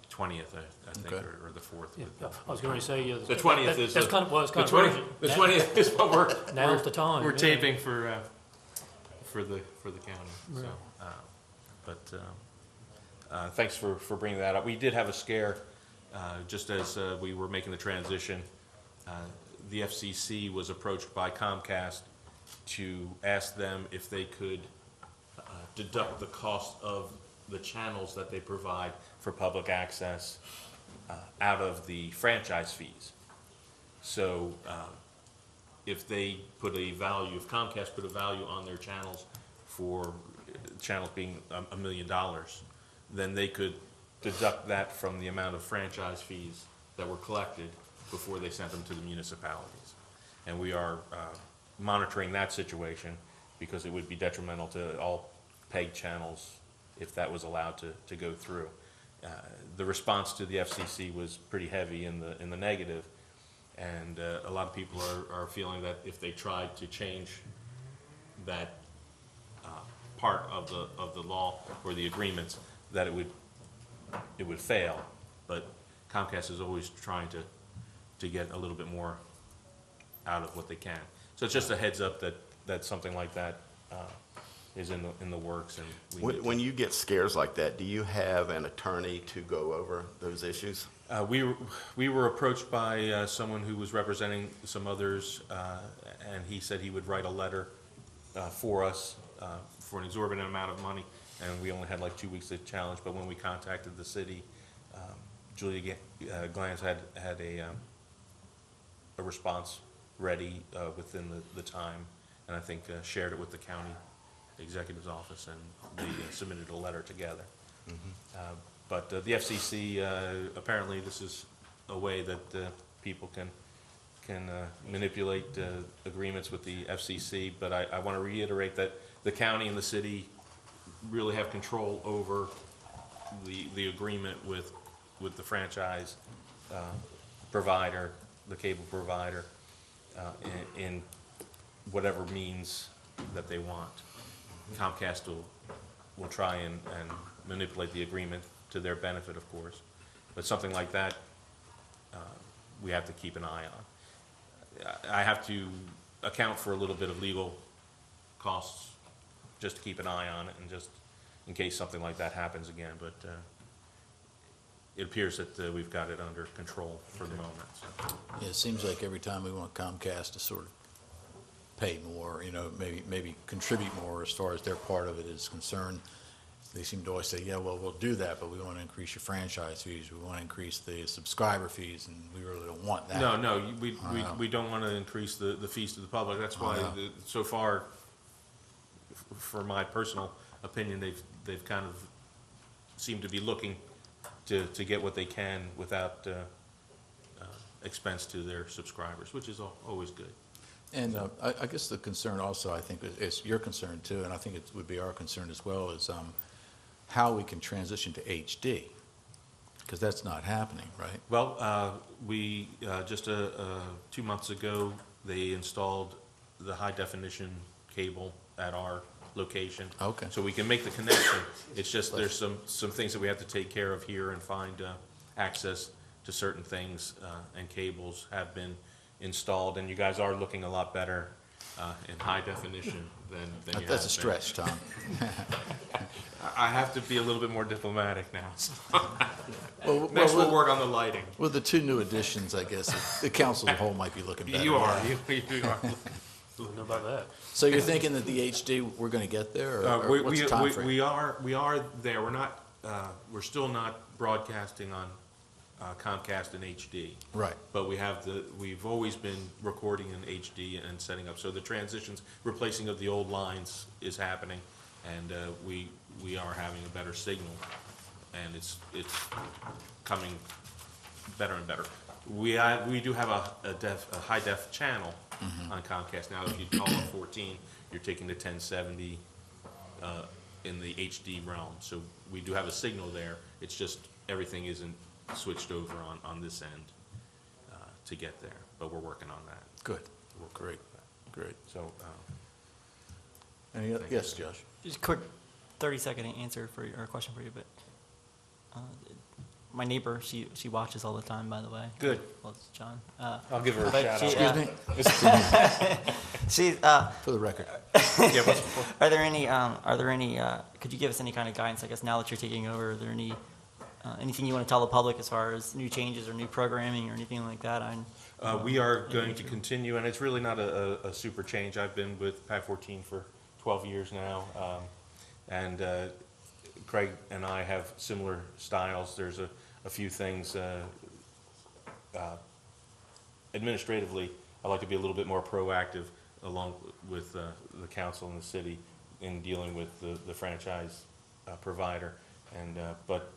20th, I think, Okay. or the 4th. Yeah, I was going to say, The 20th is that's the- kind of, well, it's kind the of 20th urgent. The 20th is what Now's the time. we're yeah. taping for the county. So, thanks for bringing that up. We did have a scare just as we were making the transition. The FCC was approached by Comcast to ask them if they could deduct the cost of the channels that they provide for public access out of the franchise fees. So if they put a value, if Comcast put a value on their channels for channels being $1 million, then they could deduct that from the amount of franchise fees that were collected before they sent them to the municipalities. And we are monitoring that situation because it would be detrimental to all PEG channels if that was allowed to go through. The response to the FCC was pretty heavy in the negative, and a lot of people are feeling that if they tried to change that part of the law or the agreements, that it would fail. But Comcast is always trying to get a little bit more out of what they can. So it's just a heads up that something like that is in the works. And When you get scares like that, do you have an attorney to go over those issues? We were approached by someone who was representing some others, and he said he would write a letter for us for an exorbitant amount of money, and we only had like 2 weeks to challenge. But when we contacted the city, Julia Glantz had a response ready within the time, and I think shared it with the county executive's office, and they submitted a letter together. But the FCC, apparently this is a way that people can manipulate agreements with the FCC, but I want to reiterate that the county and the city really have control over the agreement with the franchise provider, the cable provider, in whatever means that they want. Comcast will try and manipulate the agreement to their benefit, of course, but something like that we have to keep an eye on. I have to account for a little bit of legal costs just to keep an eye on it, and just in case something like that happens again. But it appears that we've got it under control for the moment, so. Yeah, it seems like every time we want Comcast to sort of pay more, maybe contribute more as far as their part of it is concerned, they seem to always say, yeah, well, we'll do that, but we want to increase your franchise fees, we want to increase the subscriber fees, and we really don't want that. No, we don't want to increase the fees to the public. That's why, so far, for my personal opinion, they've kind of seemed to be looking to get what they can without expense to their subscribers, which is always good. And I guess the concern also, I think, is your concern too, and I think it would be our concern as well, is how we can transition to HD, because that's not happening, right? Well, we, just 2 months ago, they installed the high-definition cable at our location. Okay. So we can make the connection. It's just there's some things that we have to take care of here and find access to certain things, and cables have been installed, and you guys are looking a lot better in high definition than you have That's a been. stretch, Tom. I have to be a little bit more diplomatic now. So. Well, Next, we'll with- work on the lighting. With the two new additions, I guess, the council as a whole might be looking better. You are. You are. Don't know about that. So you're thinking that the HD, we're going to get there, or what's the timeframe? We are there. We're not. We're still not broadcasting on Comcast in HD. Right. But we've always been recording in HD and setting up. So the transitions, replacing of the old lines is happening, and we are having a better signal, and it's coming better and better. We do have a high def channel on Comcast now. If you call up 14, you're taking the 1070 in the HD realm. So we do have a signal there. It's just everything isn't switched over on this end to get there, but we're working on that. Good. Great. So, Yes, Josh? Just a quick 30-second answer for or question for you, but my neighbor, she watches all the time, by the way. Good. Well, it's John. I'll give her a but shout she, out. She's, For the record. Yeah, are there any, could you give us any kind of guidance, I guess, now that you're taking over? Are there any, anything you want to tell the public as far as new changes or new programming or anything like that? We are going to continue, and it's really not a super change. I've been with PAC 14 for 12 years now, and Craig and I have similar styles. There's a few things administratively. I like to be a little bit more proactive along with the council and the city in dealing with the franchise provider. And but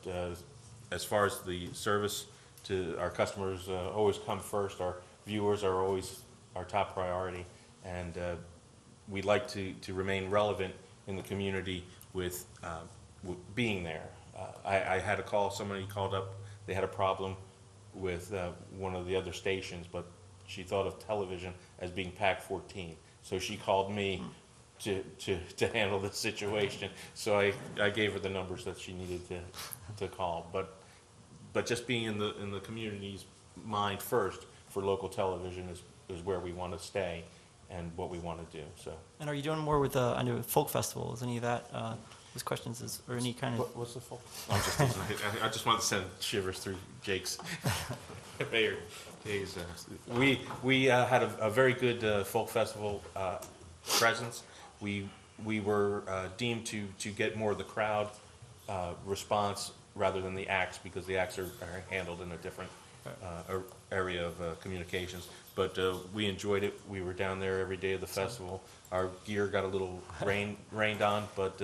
as far as the service to our customers, always come first. Our viewers are always our top priority, and we like to remain relevant in the community with being there. I had a call, somebody called up, they had a problem with one of the other stations, but she thought of television as being PAC 14. So she called me to handle the situation. So I gave her the numbers that she needed to call. But just being in the community's mind first for local television is where we want to stay and what we want to do. So. And are you doing more with, I know, folk festivals, any of that? Those questions is, or any kind of. What's the folk? I just wanted to send shivers through Jake's days. We had a very good folk festival presence. We were deemed to get more of the crowd response rather than the acts, because the acts are handled in a different area of communications. But we enjoyed it. We were down there every day of the festival. Our gear got a little rained on, but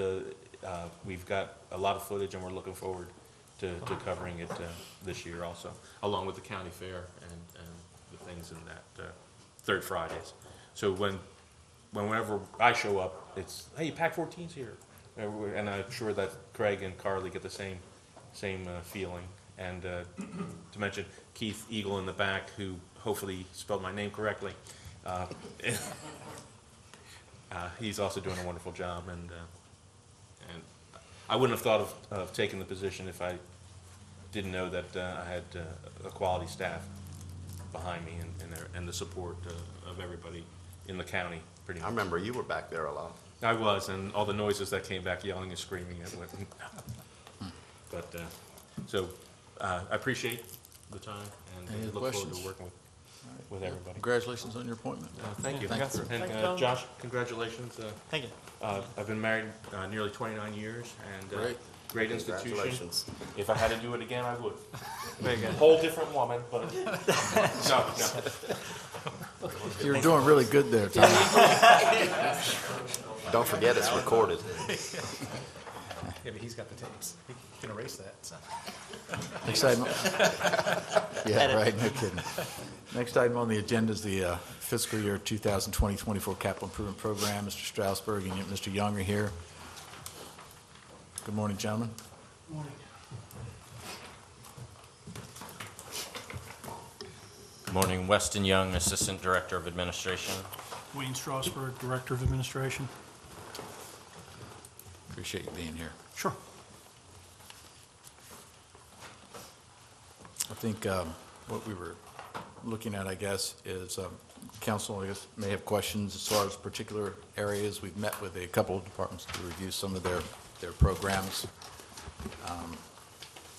we've got a lot of footage, and we're looking forward to covering it this year also, along with the county fair and the things in that third Fridays. So whenever I show up, it's, hey, PAC 14's here. And I'm sure that Craig and Carly get the same feeling. And to mention Keith Eagle in the back, who hopefully spelled my name correctly. He's also doing a wonderful job, and I wouldn't have thought of taking the position if I didn't know that I had a quality staff behind me and the support of everybody in the county, pretty much. I remember you were back there a lot. I was, and all the noises that came back, yelling and screaming, and went. But so I appreciate the time and Any look forward to questions? working with everybody. Congratulations on your appointment. Thank you. Thank you. And Thank you, Tom. Josh, congratulations. Thank you. I've been married nearly 29 years, and Great. great institution. Congratulations. If I had to do it again, I would. Very good. Whole different woman, but no. You're doing really good there, Tom. Don't forget it's recorded. Yeah, but he's got the tapes. He can erase that, so. Next item. Yeah, right, no kidding. Next item on the agenda is the fiscal year 2020-24 capital improvement program. Mr. Strasburg and Mr. Young are here. Good morning, gentlemen. Good morning, Weston Young, Assistant Director of Administration. Wayne Strasburg, Director of Administration. Appreciate you being here. Sure. I think what we were looking at, I guess, is council, I guess, may have questions as far as particular areas. We've met with a couple of departments to review some of their programs.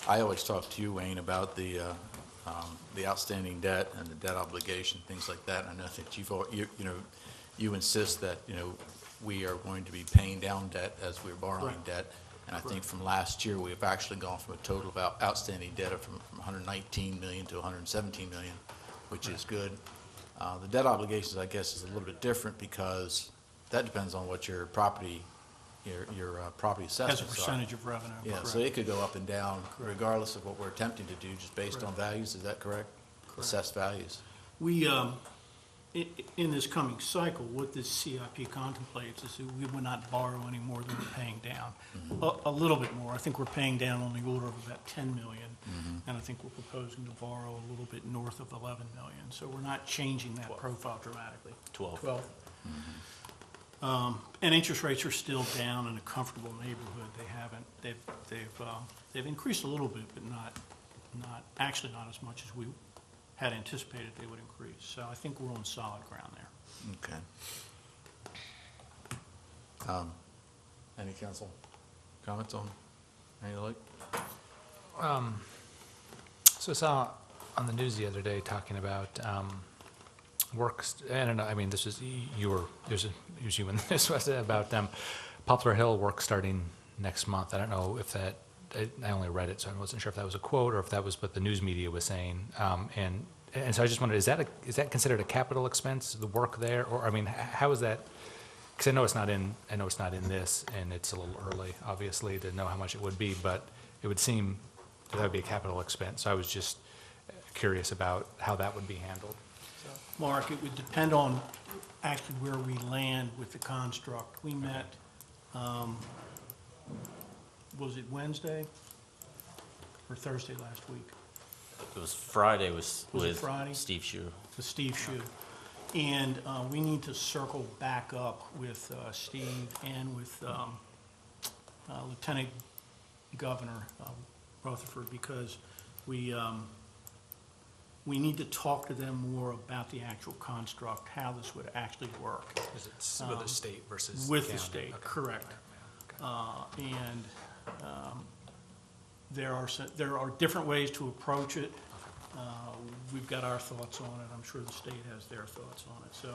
I always talk to you, Wayne, about the outstanding debt and the debt obligation, things like that. And I know that you insist that, we are going to be paying down debt as we're borrowing debt. And I think from last year, we've actually gone from a total of outstanding debt of from 119 million to 117 million, which is good. The debt obligations, I guess, is a little bit different because that depends on what your property assessments are. As a percentage of revenue. Yeah, correct. so it could go up and down regardless of what we're attempting to do, just based on values, is that correct? Assessed values. We, in this coming cycle, what this CIP contemplates is that we would not borrow any more than we're paying down. A little bit more. I think we're paying down on the order of about 10 million. And I think we're proposing to borrow a little bit north of 11 million. So we're not changing that profile dramatically. 12. And interest rates are still down in a comfortable neighborhood. They've increased a little bit, but actually not as much as we had anticipated they would increase. So I think we're on solid ground there. Okay. Any council comments on any like? So I saw on the news the other day talking about works, I don't know, I mean, this was you and this was about Poplar Hill work starting next month. I don't know if that, I only read it, so I wasn't sure if that was a quote or if that was what the news media was saying. And so I just wondered, is that considered a capital expense, the work there? Or, I mean, how is that? Because I know it's not in this, and it's a little early, obviously, to know how much it would be, but it would seem that would be a capital expense. So I was just curious about how that would be handled. Mark, it would depend on actually where we land with the construct. We met, was it Wednesday or Thursday last week? It was Friday Was it Friday? with Steve Shu. To Steve Shu. And we need to circle back up with Steve and with Lieutenant Governor Rutherford, because we need to talk to them more about the actual construct, how this would actually work. Is it with the state versus With the county? state, Okay. correct. Okay. There are different ways to approach it. We've got our thoughts on it. I'm sure the state has their thoughts on it. So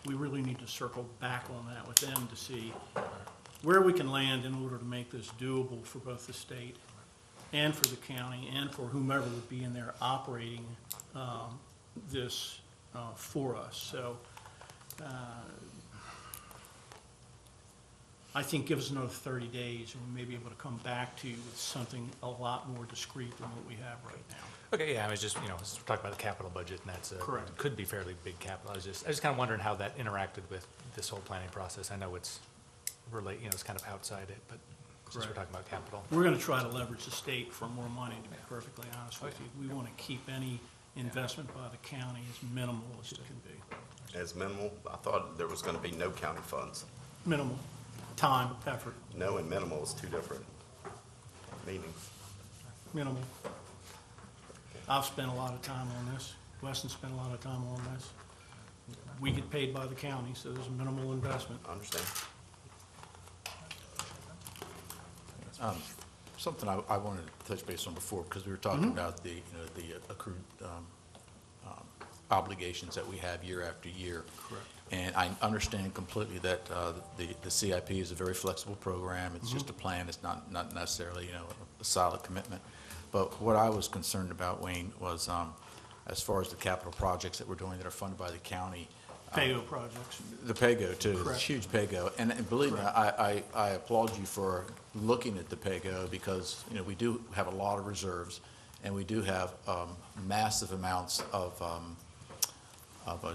we really need to circle back on that with them to see where we can land in order to make this doable for both the state and for the county and for whomever would be in there operating this for us. So I think give us another 30 days and we may be able to come back to you with something a lot more discreet than what we have right now. Okay, yeah, I was just, talking about the capital budget, and that's Correct. could be fairly big capital. I was just kind of wondering how that interacted with this whole planning process. I know it's it's kind of outside it, but since we're Correct. talking about capital. We're going to try to leverage the state for more money, to be perfectly honest with you. We want to keep any investment by the county as minimal as it can be. As minimal, I thought there was going to be no county funds. Minimal, time, effort, No and minimal is two different meanings. minimal. I've spent a lot of time on this. Weston spent a lot of time on this. We get paid by the county, so there's minimal investment. I understand. Something I wanted to touch base on before, because we were talking about the, the accrued obligations that we have year after year. Correct. And I understand completely that the CIP is a very flexible program. It's just a plan. It's not necessarily, a solid commitment. But what I was concerned about, Wayne, was as far as the capital projects that we're doing that are funded by the county. PAYO projects. The PAYGO too, Correct. it's huge PAYGO. And believe me, I applaud you for looking at the PAYGO because, we do have a lot of reserves and we do have massive amounts of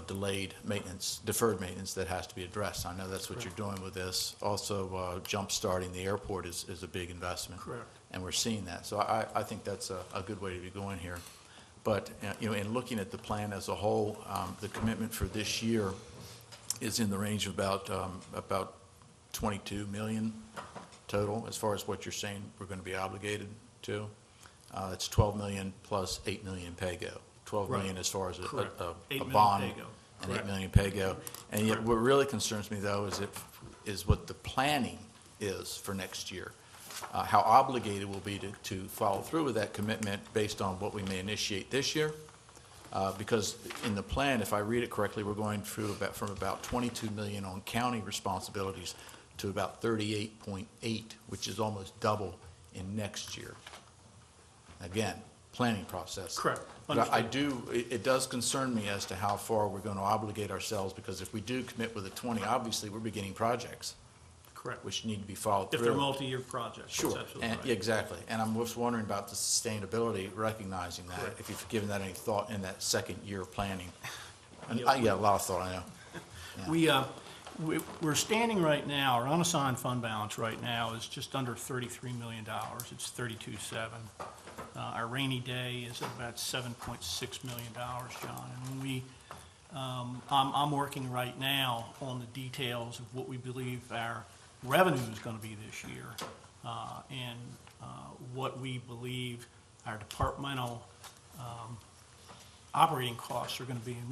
delayed maintenance, deferred maintenance that has to be addressed. I know that's what you're doing with this. Also, jump-starting the airport is a big investment. Correct. And we're seeing that. So I think that's a good way to be going here. But, in looking at the plan as a whole, the commitment for this year is in the range of about 22 million total, as far as what you're saying we're going to be obligated to. It's 12 million plus 8 million PAYGO. 12 million as far as a bond, and 8 million PAYGO. And yet, what really concerns me, though, is what the planning is for next year. How obligated we'll be to follow through with that commitment based on what we may initiate this year. Because in the plan, if I read it correctly, we're going through from about 22 million on county responsibilities to about 38.8, which is almost double in next year. Again, planning process. Correct. But it does concern me as to how far we're going to obligate ourselves, because if we do commit with a 20, obviously we're beginning projects. Correct. Which need to be followed through. If they're multi-year projects. Sure, That's absolutely and, right. yeah, exactly. And I'm just wondering about the sustainability, recognizing that, Correct. if you've given that any thought in that second year of planning. And, yeah, a lot of thought, I know. Yeah. We're standing right now, our unassigned fund balance right now is just under $33 million. It's 32.7. Our rainy day is about $7.6 million, John. And when I'm working right now on the details of what we believe our revenue is going to be this year, and what we believe our departmental operating costs are going to be. And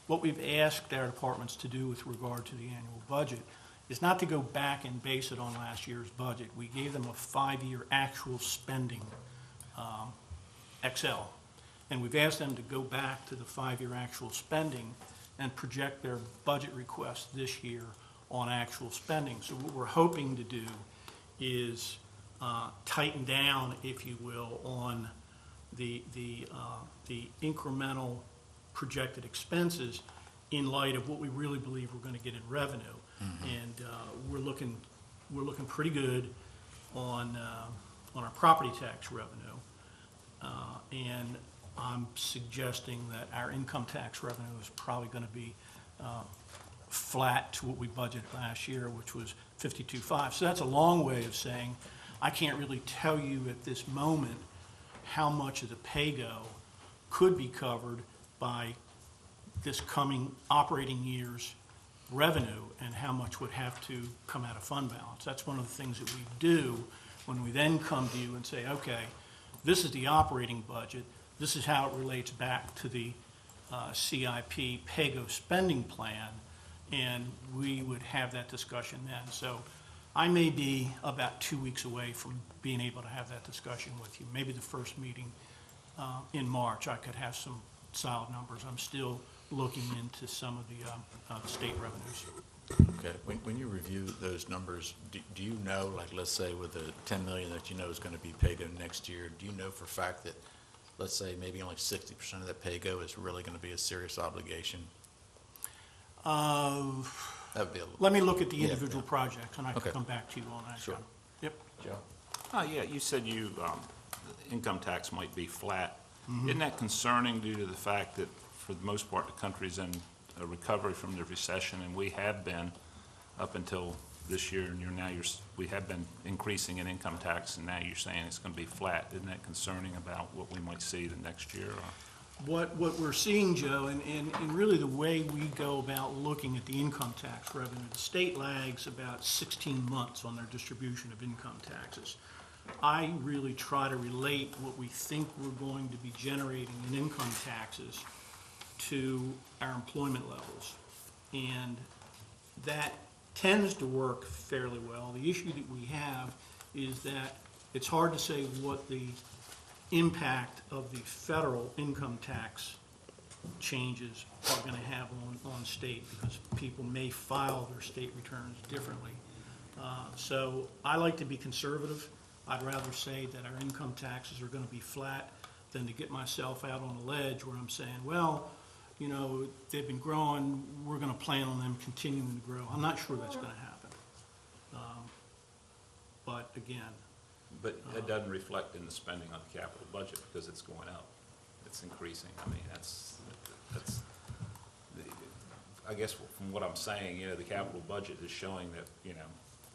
what we've asked our departments to do with regard to the annual budget is not to go back and base it on last year's budget. We gave them a 5-year actual spending Excel. And we've asked them to go back to the 5-year actual spending and project their budget requests this year on actual spending. So what we're hoping to do is tighten down, if you will, on the incremental projected expenses in light of what we really believe we're going to get in revenue. And we're looking pretty good on our property tax revenue. And I'm suggesting that our income tax revenue is probably going to be flat to what we budgeted last year, which was 52.5. So that's a long way of saying I can't really tell you at this moment how much of the PAYGO could be covered by this coming operating year's revenue and how much would have to come out of fund balance. That's one of the things that we do when we then come to you and say, okay, this is the operating budget. This is how it relates back to the CIP PAYGO spending plan, and we would have that discussion then. So I may be about 2 weeks away from being able to have that discussion with you. Maybe the first meeting in March, I could have some solid numbers. I'm still looking into some of the state revenues. Okay, when you review those numbers, do you know, like, let's say with the 10 million that you know is going to be PAYGO next year, do you know for a fact that, let's say, maybe only 60% of that PAYGO is really going to be a serious obligation? That would be a little. Let me look at the Yeah, individual yeah. projects, and I can Okay. come back to you on that. Sure. John. Yep. Joe? Yeah, you said income tax might be flat. Isn't that concerning due to the fact that, for the most part, the country's in a recovery from the recession, and we have been up until this year, and we have been increasing in income tax, and now you're saying it's going to be flat. Isn't that concerning about what we might see the next year? What we're seeing, Joe, and really the way we go about looking at the income tax revenue, the state lags about 16 months on their distribution of income taxes. I really try to relate what we think we're going to be generating in income taxes to our employment levels. And that tends to work fairly well. The issue that we have is that it's hard to say what the impact of the federal income tax changes are going to have on state, because people may file their state returns differently. So I like to be conservative. I'd rather say that our income taxes are going to be flat than to get myself out on a ledge where I'm saying, well, you know, they've been growing, we're going to plan on them continuing to grow. I'm not sure that's going to happen. But again, But it doesn't reflect in the spending on the capital budget because it's going up. It's increasing. I mean, that's, I guess from what I'm saying, you know, the capital budget is showing that, you know,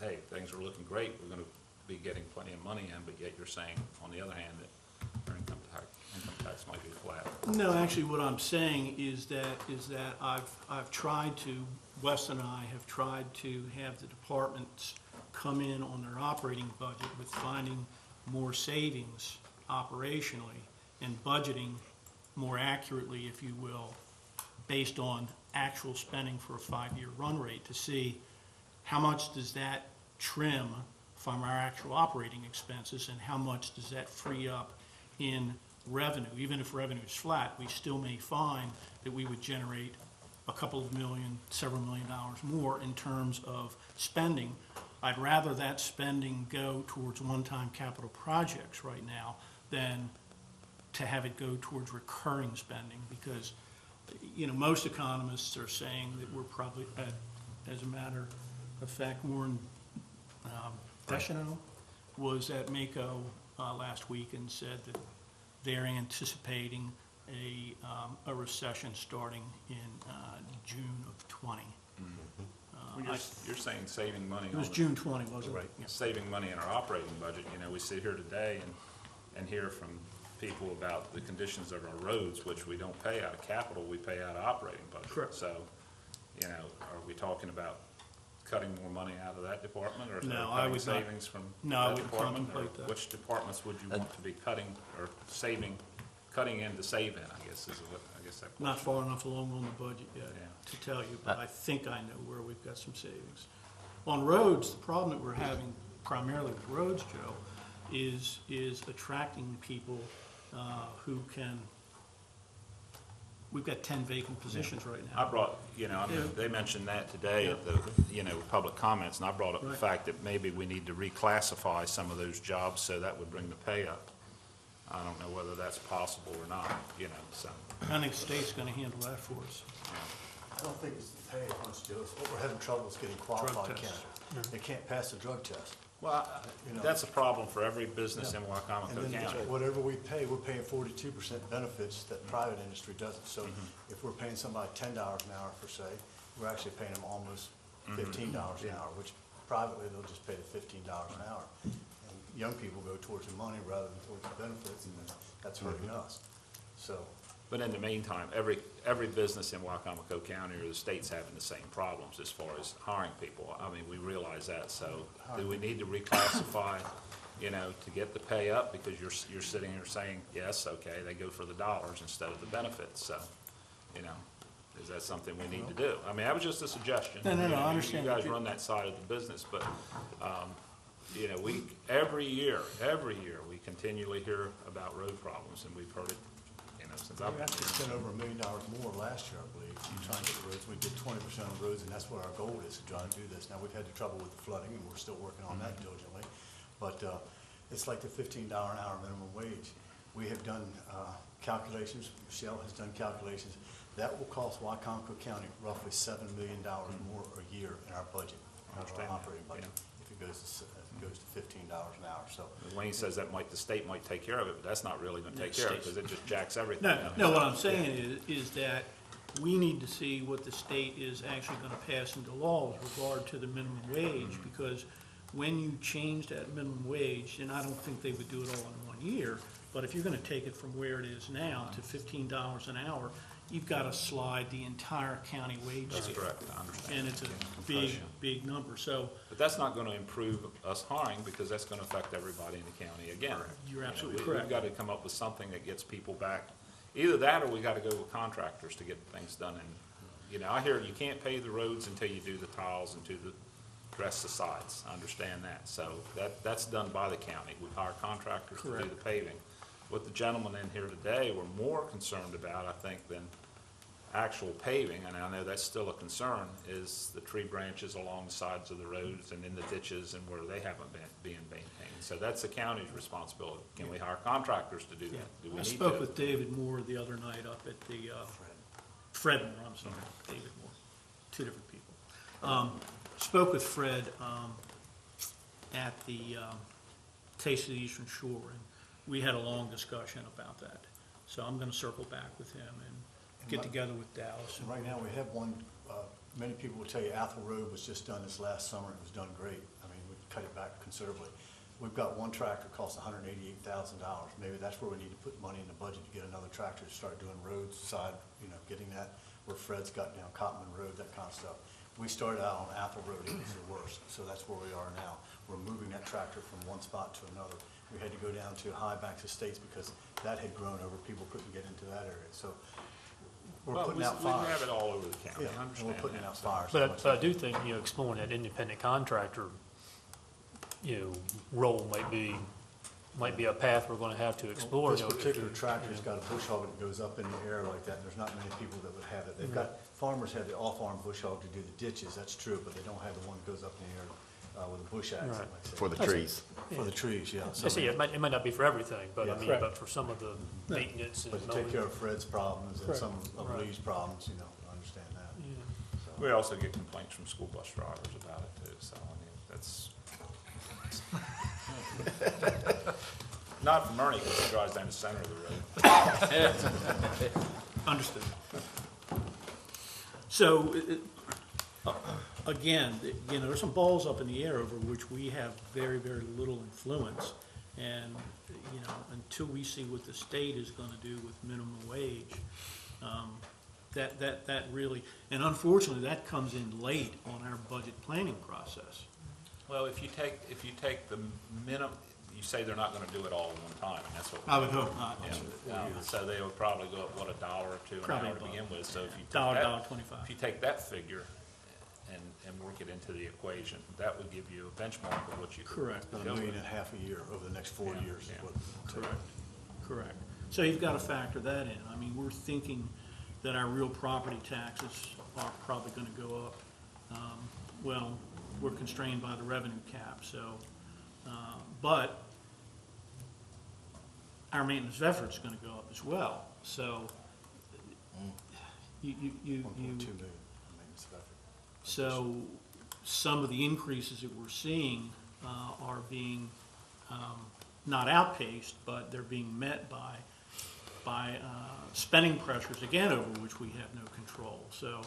hey, things are looking great. We're going to be getting plenty of money in, but yet you're saying, on the other hand, that our income tax might be flat. no, actually what I'm saying is that I've tried to, Wes and I have tried to have the departments come in on their operating budget with finding more savings operationally and budgeting more accurately, if you will, based on actual spending for a 5-year run rate to see how much does that trim from our actual operating expenses and how much does that free up in revenue. Even if revenue is flat, we still may find that we would generate a couple of million, several $1 million more in terms of spending. I'd rather that spending go towards one-time capital projects right now than to have it go towards recurring spending, because, you know, most economists are saying that we're probably, as a matter of fact, Warren Deschanel was at Mako last week and said that they're anticipating a recession starting in June of 20. Well, you're saying saving money. It was June 20, wasn't it? Right. Saving money in our operating budget. You know, we sit here today and hear from people about the conditions of our roads, which we don't pay out of capital, we pay out of operating budget. Correct. So, you know, are we talking about cutting more money out of that department, or No, I cutting would not. savings from No, I that wouldn't department? Or contemplate that. which departments would you want to be cutting or saving, cutting in to save in, I guess, is what, I guess that question. Not far enough along on the budget yet Yeah. to tell you, but I think I know where we've got some savings. On roads, the problem that we're having primarily with roads, Joe, is attracting people who can, we've got 10 vacant positions right now. I brought, you know, I mean, Yeah. they mentioned that today at the, you know, public comments, and I brought up the Right. fact that maybe we need to reclassify some of those jobs, so that would bring the pay up. I don't know whether that's possible or not, you know, so. I think the state's gonna handle that for us. I don't think it's the pay as much, Joe. What we're having trouble is getting qualified tests. candidates. They can't pass the drug test. Well, You know. that's a problem for every business in Wicomico And then County. whatever we pay, we're paying 42% benefits that private industry doesn't. So Mm-hmm. if we're paying somebody $10 an hour, per se, we're actually paying them almost $15 an hour, which privately, they'll just pay the $15 an hour. And young people go towards the money rather than towards the benefits, and then that's hurting us. So, But in the meantime, every business in Wicomico County or the state's having the same problems as far as hiring people. I mean, we realize that, so do we need to reclassify, you know, to get the pay up? Because you're sitting here saying, yes, okay, they go for the dollars instead of the benefits, so, you know, is that something we need to do? I mean, that was just a suggestion. No, I You understand. guys run that side of the business, but, you know, every year, we continually hear about road problems, and we've heard it, you know, since I've we been actually here. spent over $1 million more last year, I believe, trying to get the roads. We did 20% of the roads, and that's what our goal is, to try and do this. Now, we've had the trouble with the flooding, and we're still working on that diligently. But it's like the $15 an hour minimum wage. We have done calculations, Michelle has done calculations. That will cost Wicomico County roughly $7 million more a year in our budget, in our operating budget, if it goes to $15 an hour, so. Wayne says that the state might take care of it, but that's not really gonna take care of it, because it just jacks everything No, up. no, what I'm saying is that we need to see what the state is actually gonna pass into law with regard to the minimum wage, because when you change that minimum wage, and I don't think they would do it all in 1 year, but if you're gonna take it from where it is now to $15 an hour, you've gotta slide the entire county wage That's scale. correct, I understand. And it's a big, big number, so But that's not gonna improve us hiring, because that's gonna affect everybody in the county again. You're You know, absolutely We've correct. gotta come up with something that gets people back. Either that, or we gotta go with contractors to get things done. And, you know, I hear you can't pay the roads until you do the tiles and do dress the sides, I understand that. So that's done by the county. We hire contractors to do Correct. the paving. What the gentleman in here today were more concerned about, I think, than actual paving, and I know that's still a concern, is the tree branches along the sides of the roads and in the ditches and where they haven't been being maintained. So that's the county's responsibility. Can we hire contractors to do that? Do we I need spoke to? with David Moore the other night up at the, Fred Moore, I'm sorry, David Moore, two different people. Spoke with Fred at the Taste of the Eastern Shore, and we had a long discussion about that. So I'm gonna circle back with him and get together with Dallas. And right now, we have one, many people will tell you Athol Road was just done this last summer, it was done great. I mean, we cut it back considerably. We've got one tractor costs $188,000. Maybe that's where we need to put money in the budget to get another tractor to start doing roadside, getting that, where Fred's got down Cotman Road, that kind of stuff. We started out on Athol Road, it was the worst, so that's where we are now. We're moving that tractor from one spot to another. We had to go down to High Banks Estates because that had grown over, people couldn't get into that area, so we're Well, putting we out we fires. have it all over the county, Yeah, I and understand we're putting that. out fires. But I do think, exploring that independent contractor, role might be a path we're gonna have to explore. This particular tractor's got a bush hog that goes up in the air like that, and there's not many people that would have it. They've got, farmers have the off-arm bush hog to do the ditches, that's true, but they don't have the one that goes up in the air with a bush axe, Right. like I said. For the trees. For the trees, yeah. I see, it might not be for everything, but Yeah. I mean, Correct. but for some of the maintenance and But to mowing. take care of Fred's problems and Correct. some of Right. Lee's problems, I understand that. So- We also get complaints from school bus drivers about it too, so I mean, that's. Not from Ernie, because he drives down the center of the road. Understood. So, again, there's some balls up in the air over which we have very, very little influence. And, until we see what the state is gonna do with minimum wage, that really, and unfortunately, that comes in late on our budget planning process. Well, if you take the minimum, you say they're not gonna do it all at one time, and that's what. I would hope not. Yeah. So they would probably go up, what, $1 or $2 an Probably hour to about begin with, so if you take $1, that. $1.25. If you take that figure and work it into the equation, that would give you a benchmark of what you could Correct. About go $1.5 million with. a year over the next 4 Yeah, years is yeah. what. it'll take. Correct. So you've got to factor that in. I mean, we're thinking that our real property taxes are probably going to go up. Well, we're constrained by the revenue cap, so, but our maintenance effort's going to go up as well. So you, 1.2 million maintenance of effort. so some of the increases that we're seeing are being not outpaced, but they're being met by spending pressures, again, over which we have no control. So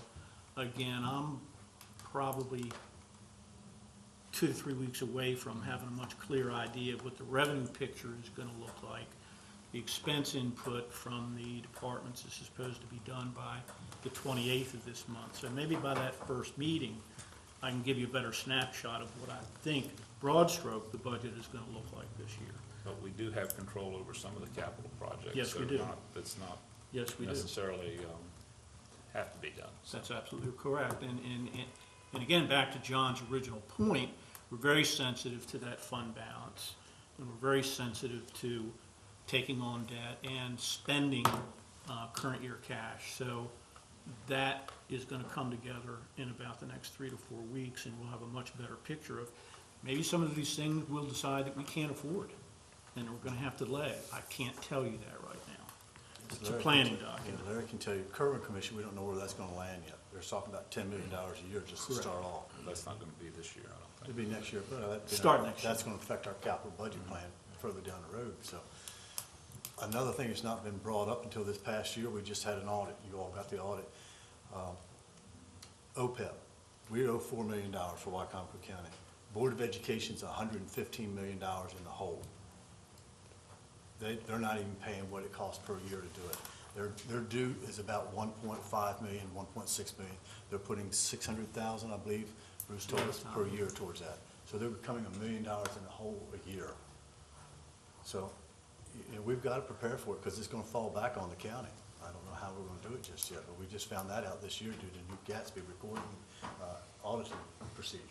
again, I'm probably 2 to 3 weeks away from having a much clearer idea of what the revenue picture is going to look like. The expense input from the departments is supposed to be done by the 28th of this month. So maybe by that first meeting, I can give you a better snapshot of what I think, broad stroke, the budget is going to look like this year. But we do have control over some of the capital projects. Yes, we that are do. That's not Yes, we do. necessarily have to be done. So That's absolutely correct. And again, back to John's original point, we're very sensitive to that fund balance, and we're very sensitive to taking on debt and spending current year cash. So that is going to come together in about the next 3 to 4 weeks, and we'll have a much better picture of maybe some of these things we'll decide that we can't afford, and we're going to have to delay. I can't tell you that right now. It's a Larry planning can- document. yeah, Larry can tell you, Current Commission, we don't know where that's gonna land yet. They're talking about $10 million a year just to Correct. start off. that's not gonna be this year, I don't think. It'll be next year, but Start next year. that's gonna affect our capital budget plan further down the road, so. Another thing that's not been brought up until this past year, we just had an audit, you all got the audit. OPEB, we owe $4 million for Wicomico County. Board of Education's $115 million in the hole. They're not even paying what it costs per year to do it. Their due is about 1.5 million, 1.6 million. They're putting 600,000, I believe, Bruce told us, per year towards that. So they're becoming $1 million in the hole a year. So, we've got to prepare for it because it's going to fall back on the county. I don't know how we're going to do it just yet, but we just found that out this year due to new Gatsby recording auditing procedures.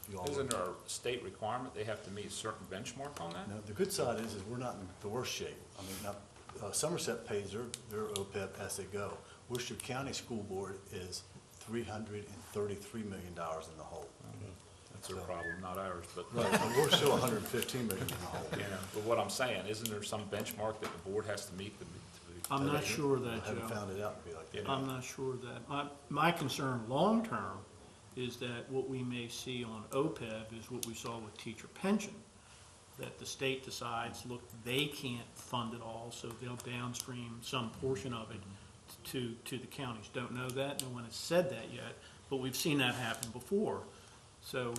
if you all. Isn't there a state requirement they have to meet a certain benchmark on that? Now, the good side is we're not in the worst shape. I mean, now, Somerset pays their OPEB as they go. Worcester County School Board is $333 million in the hole. That's their problem, not ours, but. Right, but we're still 115 million in the hole. Yeah, but what I'm saying, isn't there some benchmark that the board has to meet to? I'm not sure that, I haven't Joe. found it out to be like that. I'm not sure that. My concern long-term is that what we may see on OPEB is what we saw with teacher pension, that the state decides, look, they can't fund it all, so they'll downstream some portion of it to the counties. Don't know that, no one has said that yet, but we've seen that happen before. So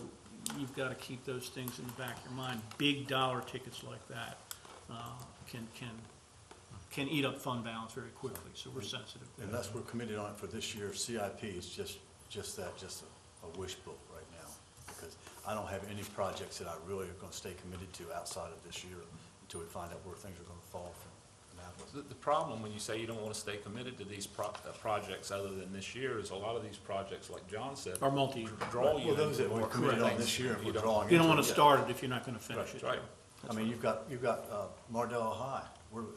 you've got to keep those things in the back of your mind. Big dollar tickets like that can eat up fund balance very quickly, so we're sensitive there. Unless we're committed on it for this year, CIP is just a wish book right now. Because I don't have any projects that I really are going to stay committed to outside of this year until we find out where things are going to fall from Annapolis. The problem when you say you don't want to stay committed to these projects other than this year is a lot of these projects, like John said. Are multi-year. Draw you Well, those that we're into committed on things this year, and you we're don't- drawing into. You don't want to it. start it if you're not going to finish it. Right. I mean, you've got Mardella High.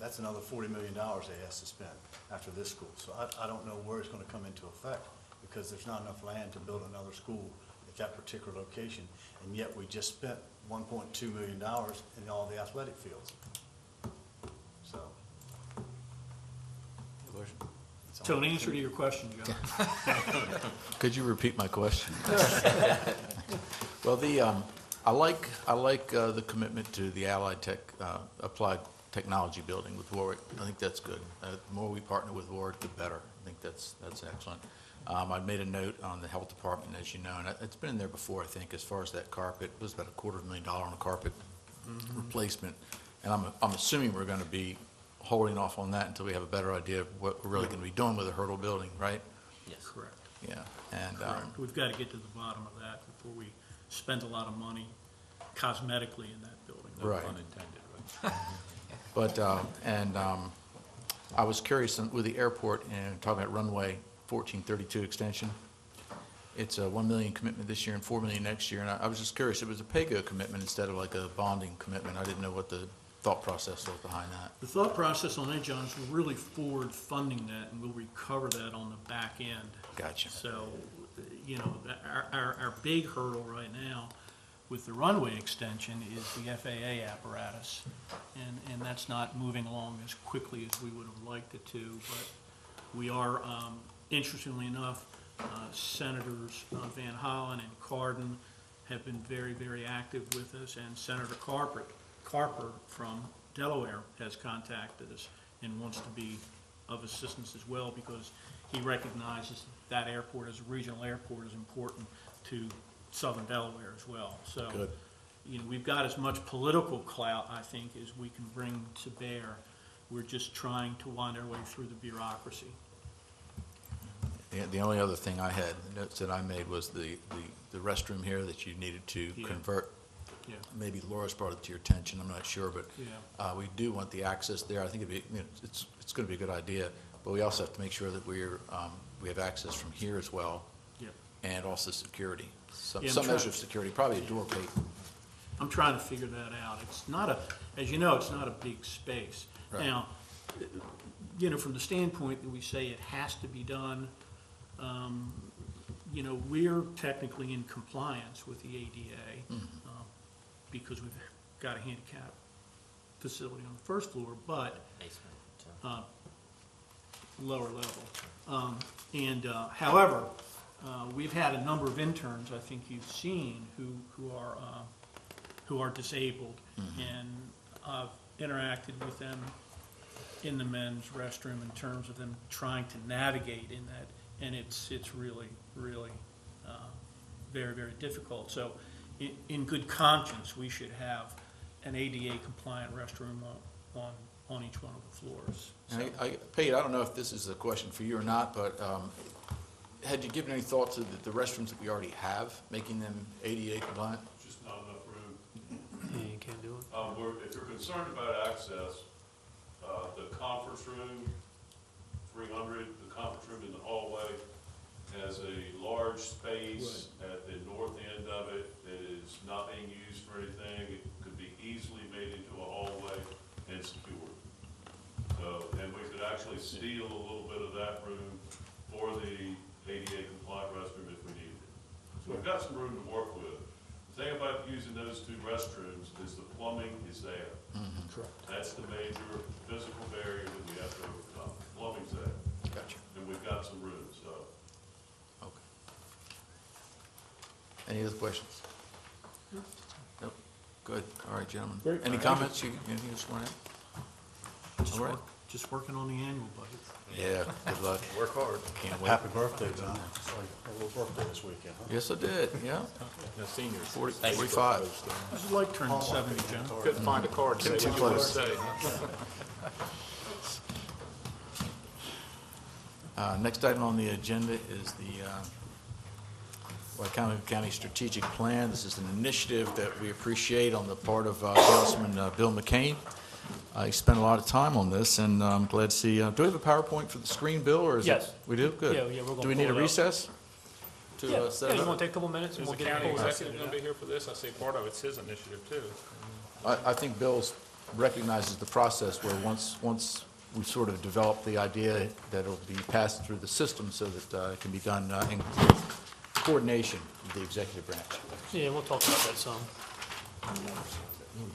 That's another $40 million they asked to spend after this school. So I don't know where it's going to come into effect because there's not enough land to build another school at that particular location. And yet we just spent $1.2 million in all the athletic fields. So. So in answer to your question, John, Could you repeat my question? Well, I like the commitment to the Applied Technology Building with Warwick. I think that's good. The more we partner with Warwick, the better. I think that's excellent. I made a note on the health department, as you know, and it's been in there before, I think, as far as that carpet. It was about $250,000 on a carpet replacement. And I'm assuming we're going to be holding off on that until we have a better idea of what we're really going to be doing with the Hurdle building, right? yes, correct. Yeah. And Correct. We've got to get to the bottom of that before we spend a lot of money cosmetically in that building. No Right. pun intended, right? But, I was curious with the airport and talking about runway 1432 extension. It's a 1 million commitment this year and 4 million next year. And I was just curious, it was a pay-go commitment instead of like a bonding commitment. I didn't know what the thought process was behind that. The thought process on that, John, is we're really forward funding that and we'll recover that on the back end. Gotcha. So, you know, our big hurdle right now with the runway extension is the FAA apparatus. And that's not moving along as quickly as we would have liked it to, but we are, interestingly enough, Senators Van Hollen and Cardin have been very, very active with us, and Senator Carper from Delaware has contacted us and wants to be of assistance as well because he recognizes that airport as a regional airport is important to southern Delaware as well. So, Good. you know, we've got as much political clout, I think, as we can bring to bear. We're just trying to wind our way through the bureaucracy. The only other thing I had, notes that I made was the restroom here that you needed to Yeah. convert. Yeah. Maybe Laura's brought it to your attention, I'm not sure, but Yeah. we do want the access there. I think it's going to be a good idea, but we also have to make sure that we have access from here as well, Yep. and also security. Some Yeah, I'm measure trying- of security, probably a door pay. I'm trying to figure that out. It's not as you know, it's not a big space. Right. Now, you know, from the standpoint that we say it has to be done, you know, we're technically in compliance with the ADA because we've got a handicap facility on the first floor, but lower level. However, we've had a number of interns, I think you've seen, who are disabled, and I've interacted with them in the men's restroom in terms of them trying to navigate in that, and it's really, really very, very difficult. So in good conscience, we should have an ADA compliant restroom on each one of the floors. So- Pete, I don't know if this is a question for you or not, but had you given any thought to the restrooms that we already have, making them ADA compliant? Just not enough room. Yeah, you can't do it. If you're concerned about access, the conference room, 300, the conference room in the hallway, has a large space at the north end of it that is not being used for anything. It could be easily made into a hallway and secured. So, and we could actually steal a little bit of that room for the ADA compliant restroom if we needed it. So we've got some room to work with. The thing about using those two restrooms is the plumbing is there. Correct. That's the major physical barrier that we have to overcome. Plumbing's there. Gotcha. And we've got some room, so. Okay. Any other questions? Nope. Good. All right, gentlemen. Great. Any Thank you. comments? Anything you just want to add? All right. Just working on the annual budget. Yeah, good luck. Work hard. Can't wait. Happy birthday, John. It's like a little birthday this weekend, huh? Yes, I did, yeah. The seniors. 45. How's it like turning 70, John? Couldn't find a card to say Too what you wanted to close. say. Next item on the agenda is the Wicomico County Strategic Plan. This is an initiative that we appreciate on the part of Councilman Bill McCain. He spent a lot of time on this, and I'm glad to see, do we have a PowerPoint for the screen, Bill, or is it? Yes. We do? Good. Yeah, we're gonna Do we need a pull it up. recess? To Yeah, set yeah, it you up? want to take a couple minutes and Is we'll the get county it pulled up. executive going to be here for this? I say part of it's his initiative, too. I think Bill's recognizes the process where once we sort of develop the idea that it'll be passed through the system so that it can be done in coordination with the executive branch. Yeah, we'll talk about that some.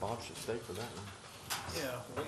Bob should stay for that one. Yeah,